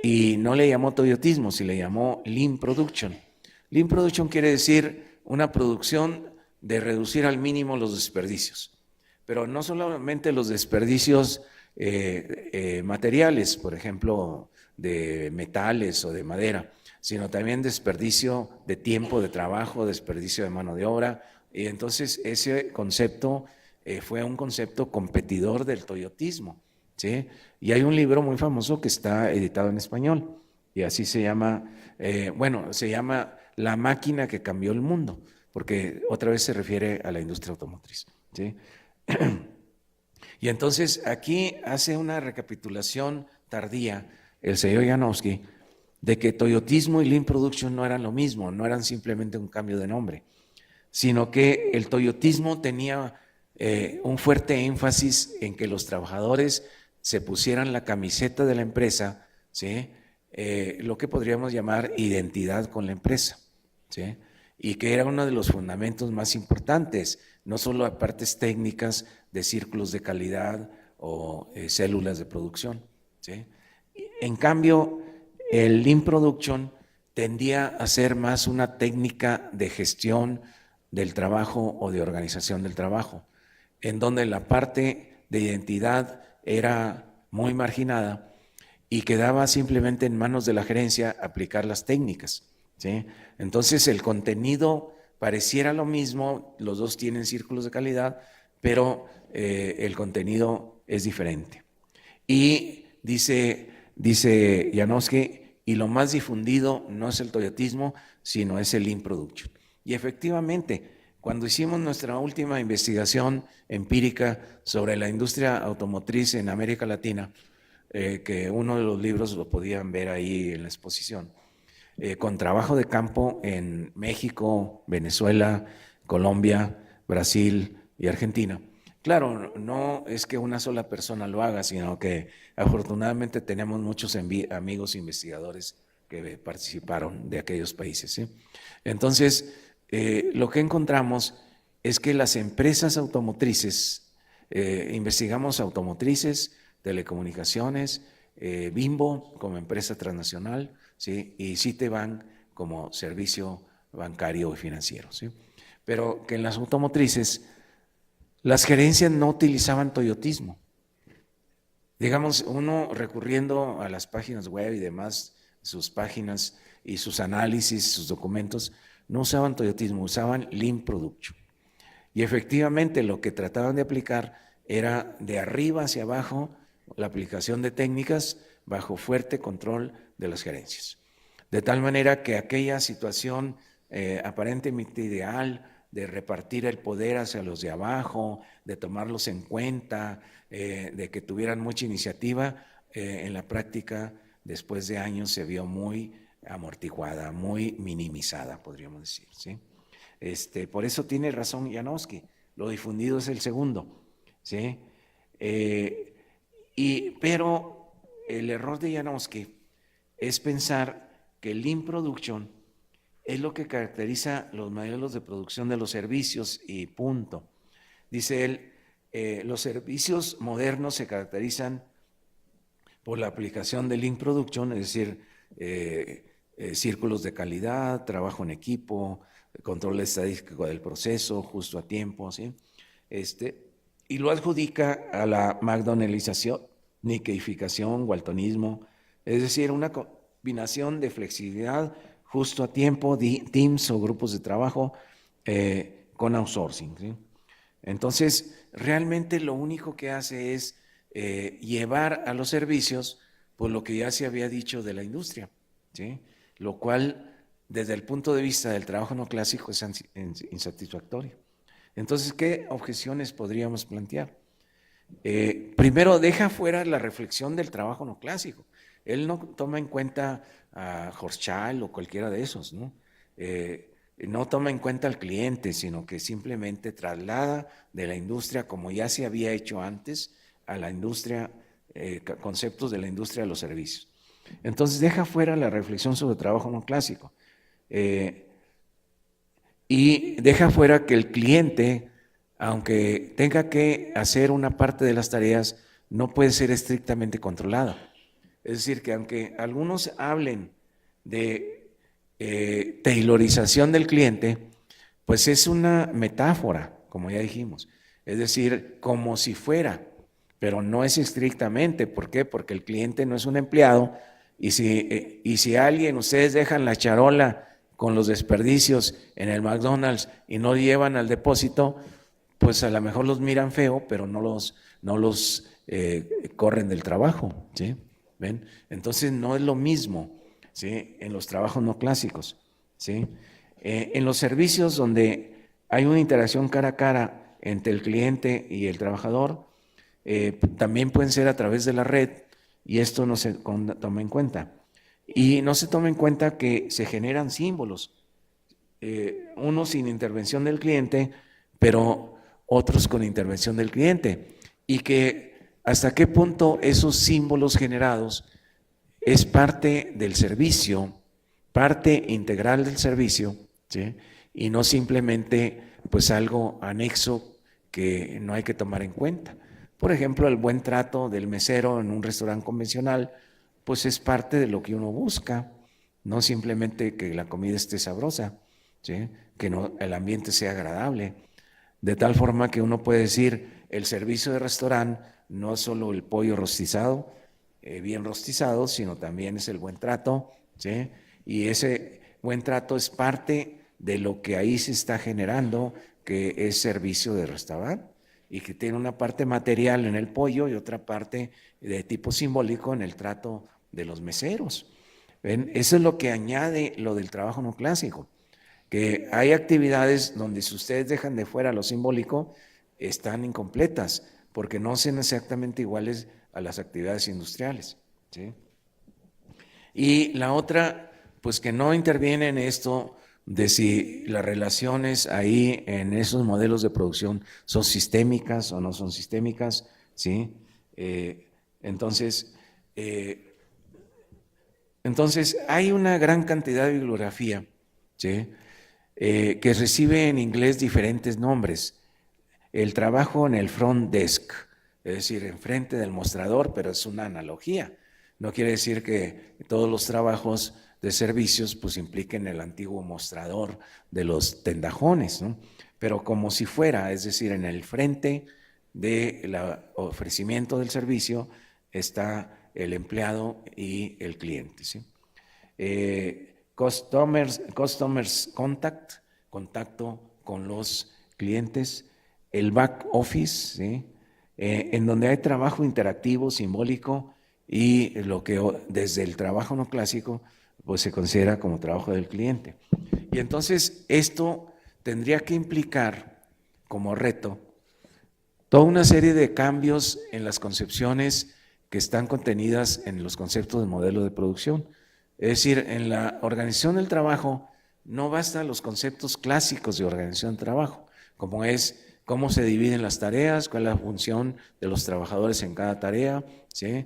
y no le llamó toyotismo, sino le llamó Lean Production. Lean Production quiere decir una producción de reducir al mínimo los desperdicios, pero no solamente los desperdicios materiales, por ejemplo, de metales o de madera, sino también desperdicio de tiempo de trabajo, desperdicio de mano de obra. Y entonces ese concepto fue un concepto competidor del toyotismo, ¿sí? Y hay un libro muy famoso que está editado en español y así se llama, bueno, se llama La máquina que cambió el mundo, porque otra vez se refiere a la industria automotriz, ¿sí? Y entonces aquí hace una recapitulación tardía el señor Janowski de que toyotismo y Lean Production no eran lo mismo, no eran simplemente un cambio de nombre, sino que el toyotismo tenía un fuerte énfasis en que los trabajadores se pusieran la camiseta de la empresa, ¿sí? Lo que podríamos llamar identidad con la empresa, ¿sí? Y que era uno de los fundamentos más importantes, no solo a partes técnicas de círculos de calidad o células de producción, ¿sí? En cambio, el Lean Production tendía a ser más una técnica de gestión del trabajo o de organización del trabajo, en donde la parte de identidad era muy marginada y quedaba simplemente en manos de la gerencia aplicar las técnicas, ¿sí? Entonces el contenido pareciera lo mismo, los dos tienen círculos de calidad, pero el contenido es diferente. Y dice Janowski, y lo más difundido no es el toyotismo, sino es el Lean Production. Y efectivamente, cuando hicimos nuestra última investigación empírica sobre la industria automotriz en América Latina, que uno de los libros lo podían ver ahí en la exposición, con trabajo de campo en México, Venezuela, Colombia, Brasil y Argentina. Claro, no es que una sola persona lo haga, sino que afortunadamente tenemos muchos amigos investigadores que participaron de aquellos países, ¿sí? Entonces, lo que encontramos es que las empresas automotrices, investigamos automotrices, telecomunicaciones, Bimbo como empresa transnacional, ¿sí? Y Citibank como servicio bancario y financiero, ¿sí? Pero que en las automotrices las gerencias no utilizaban toyotismo. Digamos, uno recurriendo a las páginas web y demás, sus páginas y sus análisis, sus documentos, no usaban toyotismo, usaban Lean Production. Y efectivamente lo que trataban de aplicar era de arriba hacia abajo la aplicación de técnicas bajo fuerte control de las gerencias. De tal manera que aquella situación aparentemente ideal de repartir el poder hacia los de abajo, de tomarlos en cuenta, de que tuvieran mucha iniciativa, en la práctica, después de años, se vio muy amortiguada, muy minimizada, podríamos decir, ¿sí? Por eso tiene razón Janowski, lo difundido es el segundo, ¿sí? Eh, pero el error de Janowski es pensar que el Lean Production es lo que caracteriza los modelos de producción de los servicios y punto. Dice él, los servicios modernos se caracterizan por la aplicación de Lean Production, es decir, círculos de calidad, trabajo en equipo, control estadístico del proceso, justo a tiempo, ¿sí? Y lo adjudica a la McDonaldización, niqueificación, waltonismo, es decir, una combinación de flexibilidad, justo a tiempo, teams o grupos de trabajo con outsourcing, ¿sí? Entonces, realmente lo único que hace es llevar a los servicios por lo que ya se había dicho de la industria, ¿sí? Lo cual, desde el punto de vista del trabajo no clásico, es insatisfactorio. Entonces, ¿qué objeciones podríamos plantear? Primero deja fuera la reflexión del trabajo no clásico. Él no toma en cuenta a Hochschild o cualquiera de esos, ¿no? No toma en cuenta al cliente, sino que simplemente traslada de la industria, como ya se había hecho antes, a la industria, conceptos de la industria de los servicios. Entonces deja fuera la reflexión sobre trabajo no clásico. Y deja fuera que el cliente, aunque tenga que hacer una parte de las tareas, no puede ser estrictamente controlado. Es decir, que aunque algunos hablen de tailorización del cliente, pues es una metáfora, como ya dijimos. Es decir, como si fuera, pero no es estrictamente. ¿Por qué? Porque el cliente no es un empleado y si alguien, ustedes dejan la charola con los desperdicios en el McDonald's y no llevan al depósito, pues a lo mejor los miran feo, pero no los corren del trabajo, ¿sí? ¿Ven? Entonces no es lo mismo, ¿sí? En los trabajos no clásicos, ¿sí? En los servicios donde hay una interacción cara a cara entre el cliente y el trabajador, también pueden ser a través de la red y esto no se toma en cuenta. Y no se toma en cuenta que se generan símbolos, unos sin intervención del cliente, pero otros con intervención del cliente. Y que hasta qué punto esos símbolos generados es parte del servicio, parte integral del servicio, ¿sí? Y no simplemente pues algo anexo que no hay que tomar en cuenta. Por ejemplo, el buen trato del mesero en un restaurante convencional, pues es parte de lo que uno busca, no simplemente que la comida esté sabrosa, ¿sí? Que no, el ambiente sea agradable, de tal forma que uno puede decir, el servicio de restaurante no es solo el pollo rostizado, bien rostizado, sino también es el buen trato, ¿sí? Y ese buen trato es parte de lo que ahí se está generando, que es servicio de restaurante, y que tiene una parte material en el pollo y otra parte de tipo simbólico en el trato de los meseros. ¿Ven? Eso es lo que añade lo del trabajo no clásico, que hay actividades donde si ustedes dejan de fuera lo simbólico, están incompletas, porque no son exactamente iguales a las actividades industriales, ¿sí? Y la otra, pues que no interviene en esto de si las relaciones ahí en esos modelos de producción son sistémicas o no son sistémicas, ¿sí? Entonces, hay una gran cantidad de bibliografía, ¿sí? Que recibe en inglés diferentes nombres. El trabajo en el front desk, es decir, enfrente del mostrador, pero es una analogía. No quiere decir que todos los trabajos de servicios pues impliquen el antiguo mostrador de los tendajones, ¿no? Pero como si fuera, es decir, en el frente del ofrecimiento del servicio está el empleado y el cliente, ¿sí? Customers contact, contacto con los clientes, el back office, ¿sí? En donde hay trabajo interactivo, simbólico y lo que desde el trabajo no clásico pues se considera como trabajo del cliente. Y entonces esto tendría que implicar como reto toda una serie de cambios en las concepciones que están contenidas en los conceptos del modelo de producción. Es decir, en la organización del trabajo no bastan los conceptos clásicos de organización del trabajo, como es cómo se dividen las tareas, cuál es la función de los trabajadores en cada tarea, ¿sí?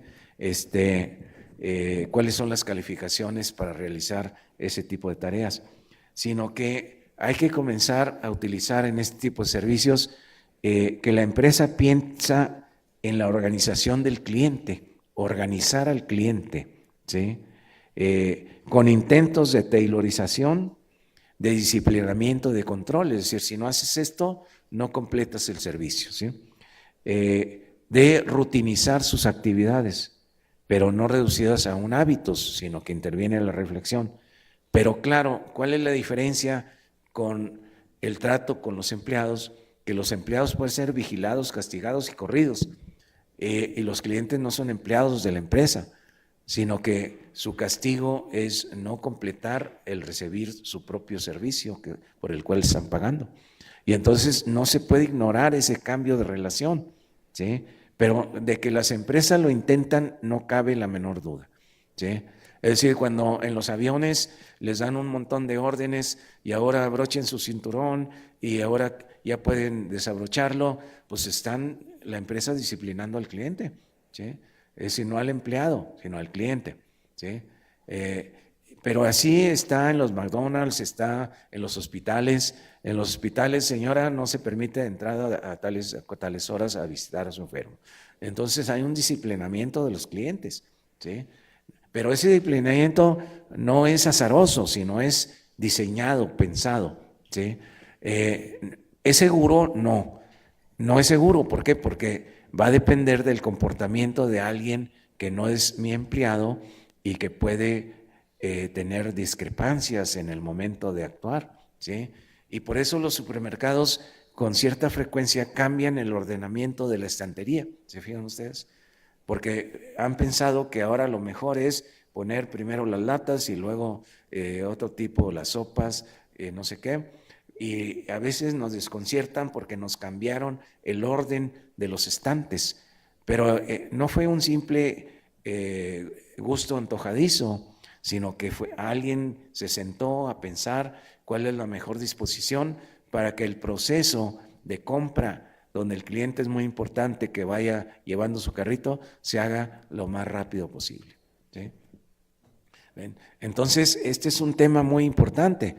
Cuáles son las calificaciones para realizar ese tipo de tareas, sino que hay que comenzar a utilizar en este tipo de servicios que la empresa piensa en la organización del cliente, organizar al cliente, ¿sí? Con intentos de tailorización, de disciplinamiento, de control, es decir, si no haces esto, no completas el servicio, ¿sí? De rutinizar sus actividades, pero no reducidas a un hábito, sino que interviene en la reflexión. Pero claro, ¿cuál es la diferencia con el trato con los empleados? Que los empleados pueden ser vigilados, castigados y corridos, y los clientes no son empleados de la empresa, sino que su castigo es no completar el recibir su propio servicio por el cual están pagando. Y entonces no se puede ignorar ese cambio de relación, ¿sí? Pero de que las empresas lo intentan, no cabe la menor duda, ¿sí? Es decir, cuando en los aviones les dan un montón de órdenes y ahora abrochen su cinturón y ahora ya pueden desabrocharlo, pues están la empresa disciplinando al cliente, ¿sí? Es decir, no al empleado, sino al cliente, ¿sí? Pero así está en los McDonald's, está en los hospitales. En los hospitales, señora, no se permite entrada a tales horas a visitar a su enfermo. Entonces hay un disciplinamiento de los clientes, ¿sí? Pero ese disciplinamiento no es azaroso, sino es diseñado, pensado, ¿sí? ¿Es seguro? No, no es seguro. ¿Por qué? Porque va a depender del comportamiento de alguien que no es mi empleado y que puede tener discrepancias en el momento de actuar, ¿sí? Y por eso los supermercados con cierta frecuencia cambian el ordenamiento de la estantería, ¿se fijan ustedes? Porque han pensado que ahora lo mejor es poner primero las latas y luego otro tipo, las sopas, no sé qué, y a veces nos desconciertan porque nos cambiaron el orden de los estantes, pero no fue un simple gusto antojadizo, sino que alguien se sentó a pensar cuál es la mejor disposición para que el proceso de compra, donde el cliente es muy importante que vaya llevando su carrito, se haga lo más rápido posible, ¿sí? Entonces, este es un tema muy importante.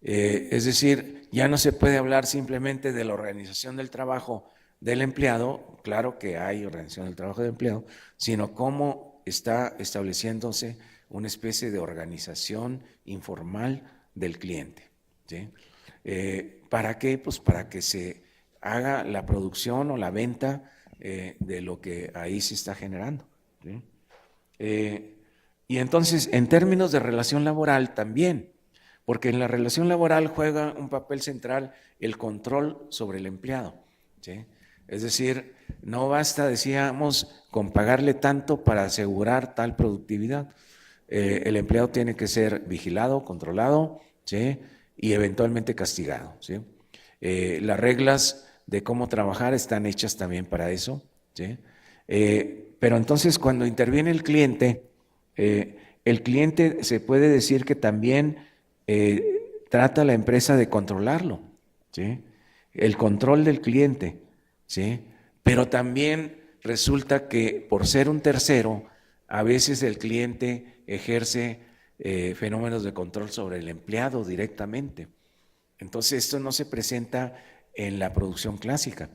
Es decir, ya no se puede hablar simplemente de la organización del trabajo del empleado, claro que hay organización del trabajo del empleado, sino cómo está estableciéndose una especie de organización informal del cliente, ¿sí? ¿Para qué? Pues para que se haga la producción o la venta de lo que ahí se está generando, ¿sí? Y entonces, en términos de relación laboral también, porque en la relación laboral juega un papel central el control sobre el empleado, ¿sí? Es decir, no basta, decíamos, con pagarle tanto para asegurar tal productividad. El empleado tiene que ser vigilado, controlado, ¿sí? Y eventualmente castigado, ¿sí? Las reglas de cómo trabajar están hechas también para eso, ¿sí? Pero entonces cuando interviene el cliente se puede decir que también trata a la empresa de controlarlo, ¿sí? El control del cliente, ¿sí? Pero también resulta que por ser un tercero, a veces el cliente ejerce fenómenos de control sobre el empleado directamente. Entonces esto no se presenta en la producción clásica.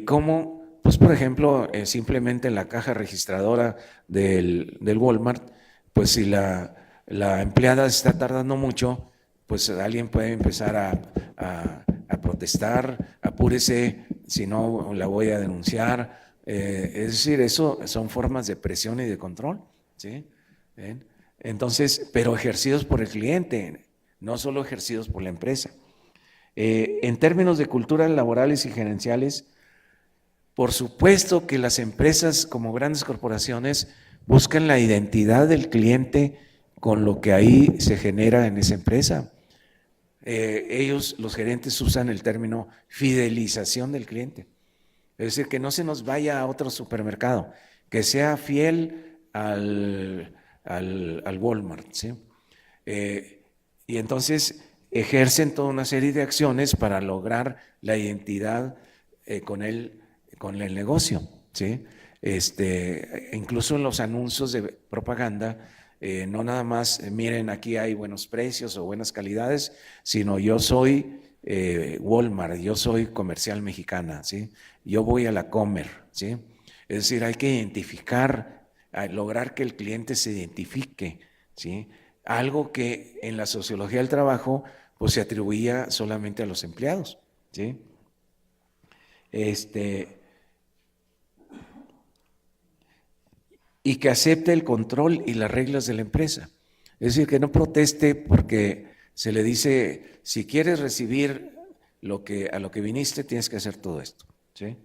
¿Cómo? Pues por ejemplo, simplemente en la caja registradora del Walmart, pues si la empleada está tardando mucho, pues alguien puede empezar a protestar, apúrese, si no la voy a denunciar. Es decir, eso son formas de presión y de control, ¿sí? ¿Ven? Entonces, pero ejercidos por el cliente, no solo ejercidos por la empresa. En términos de culturas laborales y gerenciales, por supuesto que las empresas como grandes corporaciones buscan la identidad del cliente con lo que ahí se genera en esa empresa. Ellos, los gerentes, usan el término fidelización del cliente. Es decir, que no se nos vaya a otro supermercado, que sea fiel al Walmart, ¿sí? Y entonces ejercen toda una serie de acciones para lograr la identidad con el negocio, ¿sí? Incluso en los anuncios de propaganda, no nada más miren aquí hay buenos precios o buenas calidades, sino yo soy Walmart, yo soy Comercial Mexicana, ¿sí? Yo voy a la Comer, ¿sí? Es decir, hay que identificar, lograr que el cliente se identifique, ¿sí? Algo que en la sociología del trabajo pues se atribuía solamente a los empleados, ¿sí? Y que acepte el control y las reglas de la empresa. Es decir, que no proteste porque se le dice, si quieres recibir a lo que viniste, tienes que hacer todo esto, ¿sí?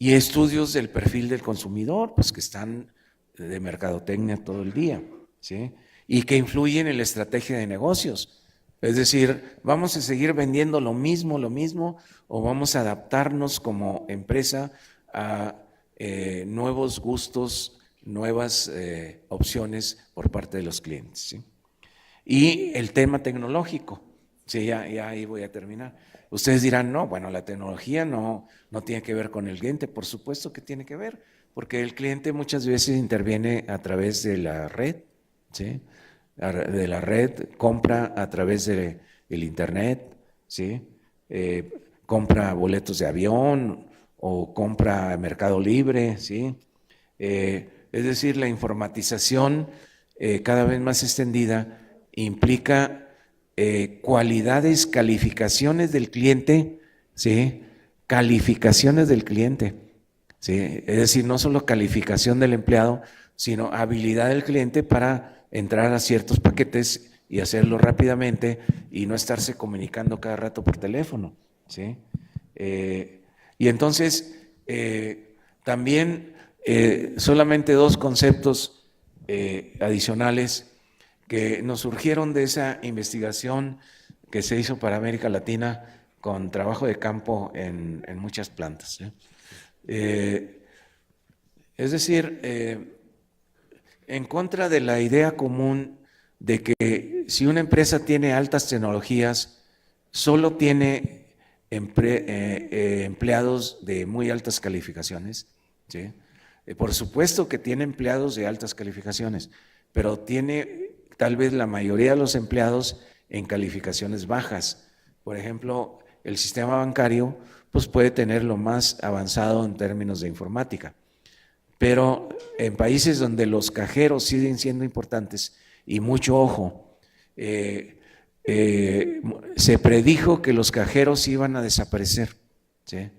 Y estudios del perfil del consumidor, pues que están de mercadotecnia todo el día, ¿sí? Y que influyen en la estrategia de negocios. Es decir, ¿vamos a seguir vendiendo lo mismo, o vamos a adaptarnos como empresa a nuevos gustos, nuevas opciones por parte de los clientes? ¿Sí? Y el tema tecnológico, sí, ya ahí voy a terminar. Ustedes dirán, no, bueno, la tecnología no tiene que ver con el cliente. Por supuesto que tiene que ver, porque el cliente muchas veces interviene a través de la red, ¿sí? De la red, compra a través del internet, ¿sí? Compra boletos de avión o compra Mercado Libre, ¿sí? Es decir, la informatización cada vez más extendida implica cualidades, calificaciones del cliente, ¿sí? Calificaciones del cliente, ¿sí? Es decir, no solo calificación del empleado, sino habilidad del cliente para entrar a ciertos paquetes y hacerlo rápidamente y no estarse comunicando cada rato por teléfono, ¿sí? Y entonces, también solamente dos conceptos adicionales que nos surgieron de esa investigación que se hizo para América Latina con trabajo de campo en muchas plantas. Es decir, en contra de la idea común de que si una empresa tiene altas tecnologías, solo tiene empleados de muy altas calificaciones, ¿sí? Por supuesto que tiene empleados de altas calificaciones, pero tiene tal vez la mayoría de los empleados en calificaciones bajas. Por ejemplo, el sistema bancario pues puede tener lo más avanzado en términos de informática, pero en países donde los cajeros siguen siendo importantes, y mucho ojo, se predijo que los cajeros iban a desaparecer, ¿sí?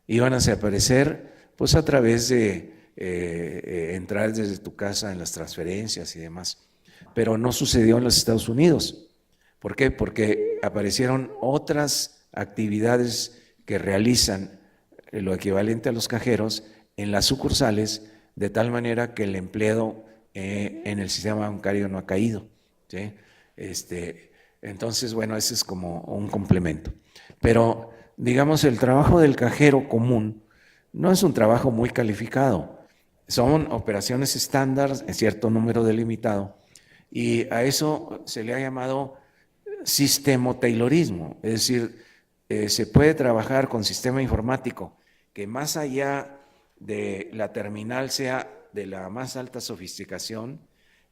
Iban a desaparecer pues a través de entrar desde tu casa en las transferencias y demás, pero no sucedió en los Estados Unidos. ¿Por qué? Porque aparecieron otras actividades que realizan lo equivalente a los cajeros en las sucursales, de tal manera que el empleo en el sistema bancario no ha caído, ¿sí? Entonces, bueno, ese es como un complemento. Pero, digamos, el trabajo del cajero común no es un trabajo muy calificado. Son operaciones estándar en cierto número delimitado, y a eso se le ha llamado sistemo-taylorismo, es decir, se puede trabajar con sistema informático que más allá de la terminal sea de la más alta sofisticación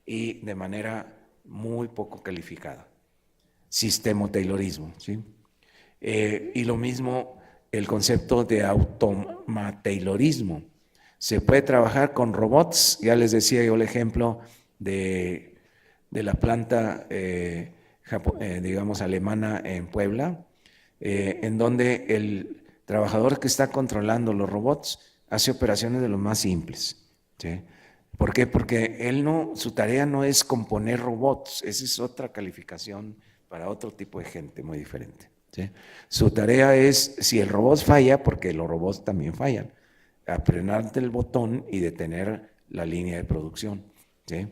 y de manera muy poco calificada. Sistemo-taylorismo, ¿sí? Y lo mismo el concepto de automataylorismo. Se puede trabajar con robots, ya les decía yo el ejemplo de la planta digamos alemana en Puebla, en donde el trabajador que está controlando los robots hace operaciones de lo más simples, ¿sí? ¿Por qué? Porque su tarea no es componer robots, esa es otra calificación para otro tipo de gente muy diferente, ¿sí? Su tarea es, si el robot falla, porque los robots también fallan, apretarte el botón y detener la línea de producción, ¿sí?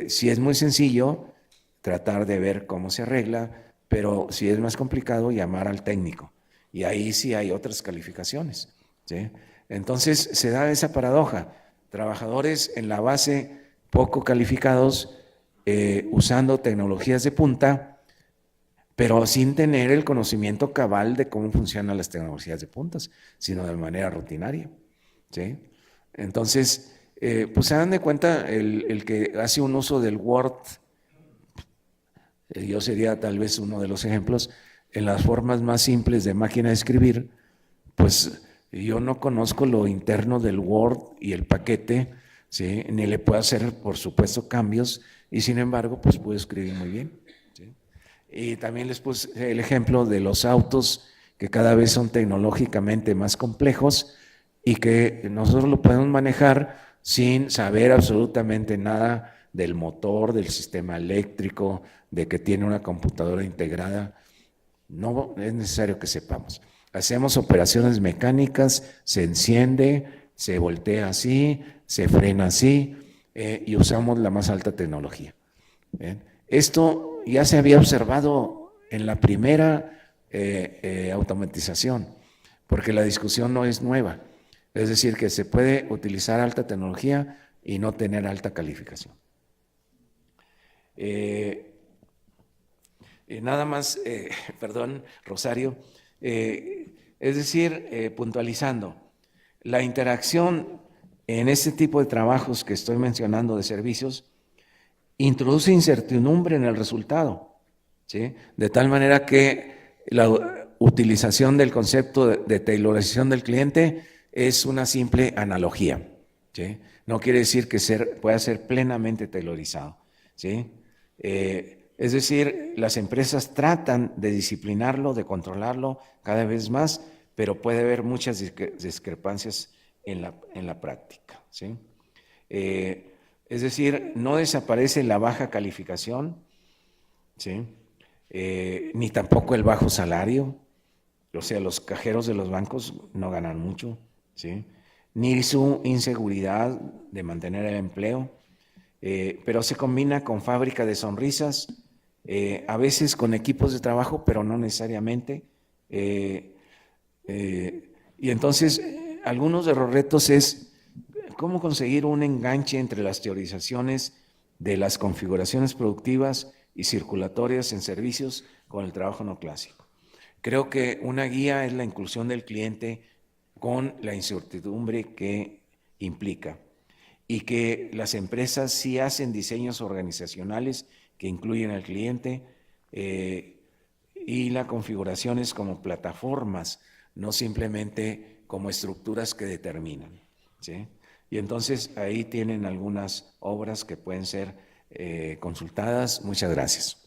Si es muy sencillo, tratar de ver cómo se arregla, pero si es más complicado, llamar al técnico. Y ahí sí hay otras calificaciones, ¿sí? Entonces se da esa paradoja, trabajadores en la base poco calificados, usando tecnologías de punta, pero sin tener el conocimiento cabal de cómo funcionan las tecnologías de puntas, sino de manera rutinaria, ¿sí? Entonces, pues se dan de cuenta el que hace un uso del Word, yo sería tal vez uno de los ejemplos, en las formas más simples de máquina de escribir, pues yo no conozco lo interno del Word y el paquete, ¿sí? Ni le puedo hacer, por supuesto, cambios, y sin embargo, pues puedo escribir muy bien, ¿sí? Y también les puse el ejemplo de los autos, que cada vez son tecnológicamente más complejos y que nosotros lo podemos manejar sin saber absolutamente nada del motor, del sistema eléctrico, de que tiene una computadora integrada. No es necesario que sepamos. Hacemos operaciones mecánicas, se enciende, se voltea así, se frena así, y usamos la más alta tecnología, ¿bien? Esto ya se había observado en la primera automatización, porque la discusión no es nueva. Es decir, que se puede utilizar alta tecnología y no tener alta calificación. Nada más, perdón, Rosario, es decir, puntualizando, la interacción en este tipo de trabajos que estoy mencionando de servicios introduce incertidumbre en el resultado, ¿sí? De tal manera que la utilización del concepto de tailorización del cliente es una simple analogía, ¿sí? No quiere decir que pueda ser plenamente tailorizado, ¿sí? Es decir, las empresas tratan de disciplinarlo, de controlarlo cada vez más, pero puede haber muchas discrepancias en la práctica, ¿sí? Es decir, no desaparece la baja calificación, ¿sí? Ni tampoco el bajo salario, o sea, los cajeros de los bancos no ganan mucho, ¿sí? Ni su inseguridad de mantener el empleo, pero se combina con fábrica de sonrisas, a veces con equipos de trabajo, pero no necesariamente. Y entonces, algunos de los retos es cómo conseguir un enganche entre las teorizaciones de las configuraciones productivas y circulatorias en servicios con el trabajo no clásico. Creo que una guía es la inclusión del cliente con la incertidumbre que implica y que las empresas sí hacen diseños organizacionales que incluyen al cliente y la configuración es como plataformas, no simplemente como estructuras que determinan, ¿sí? Y entonces ahí tienen algunas obras que pueden ser consultadas. Muchas gracias.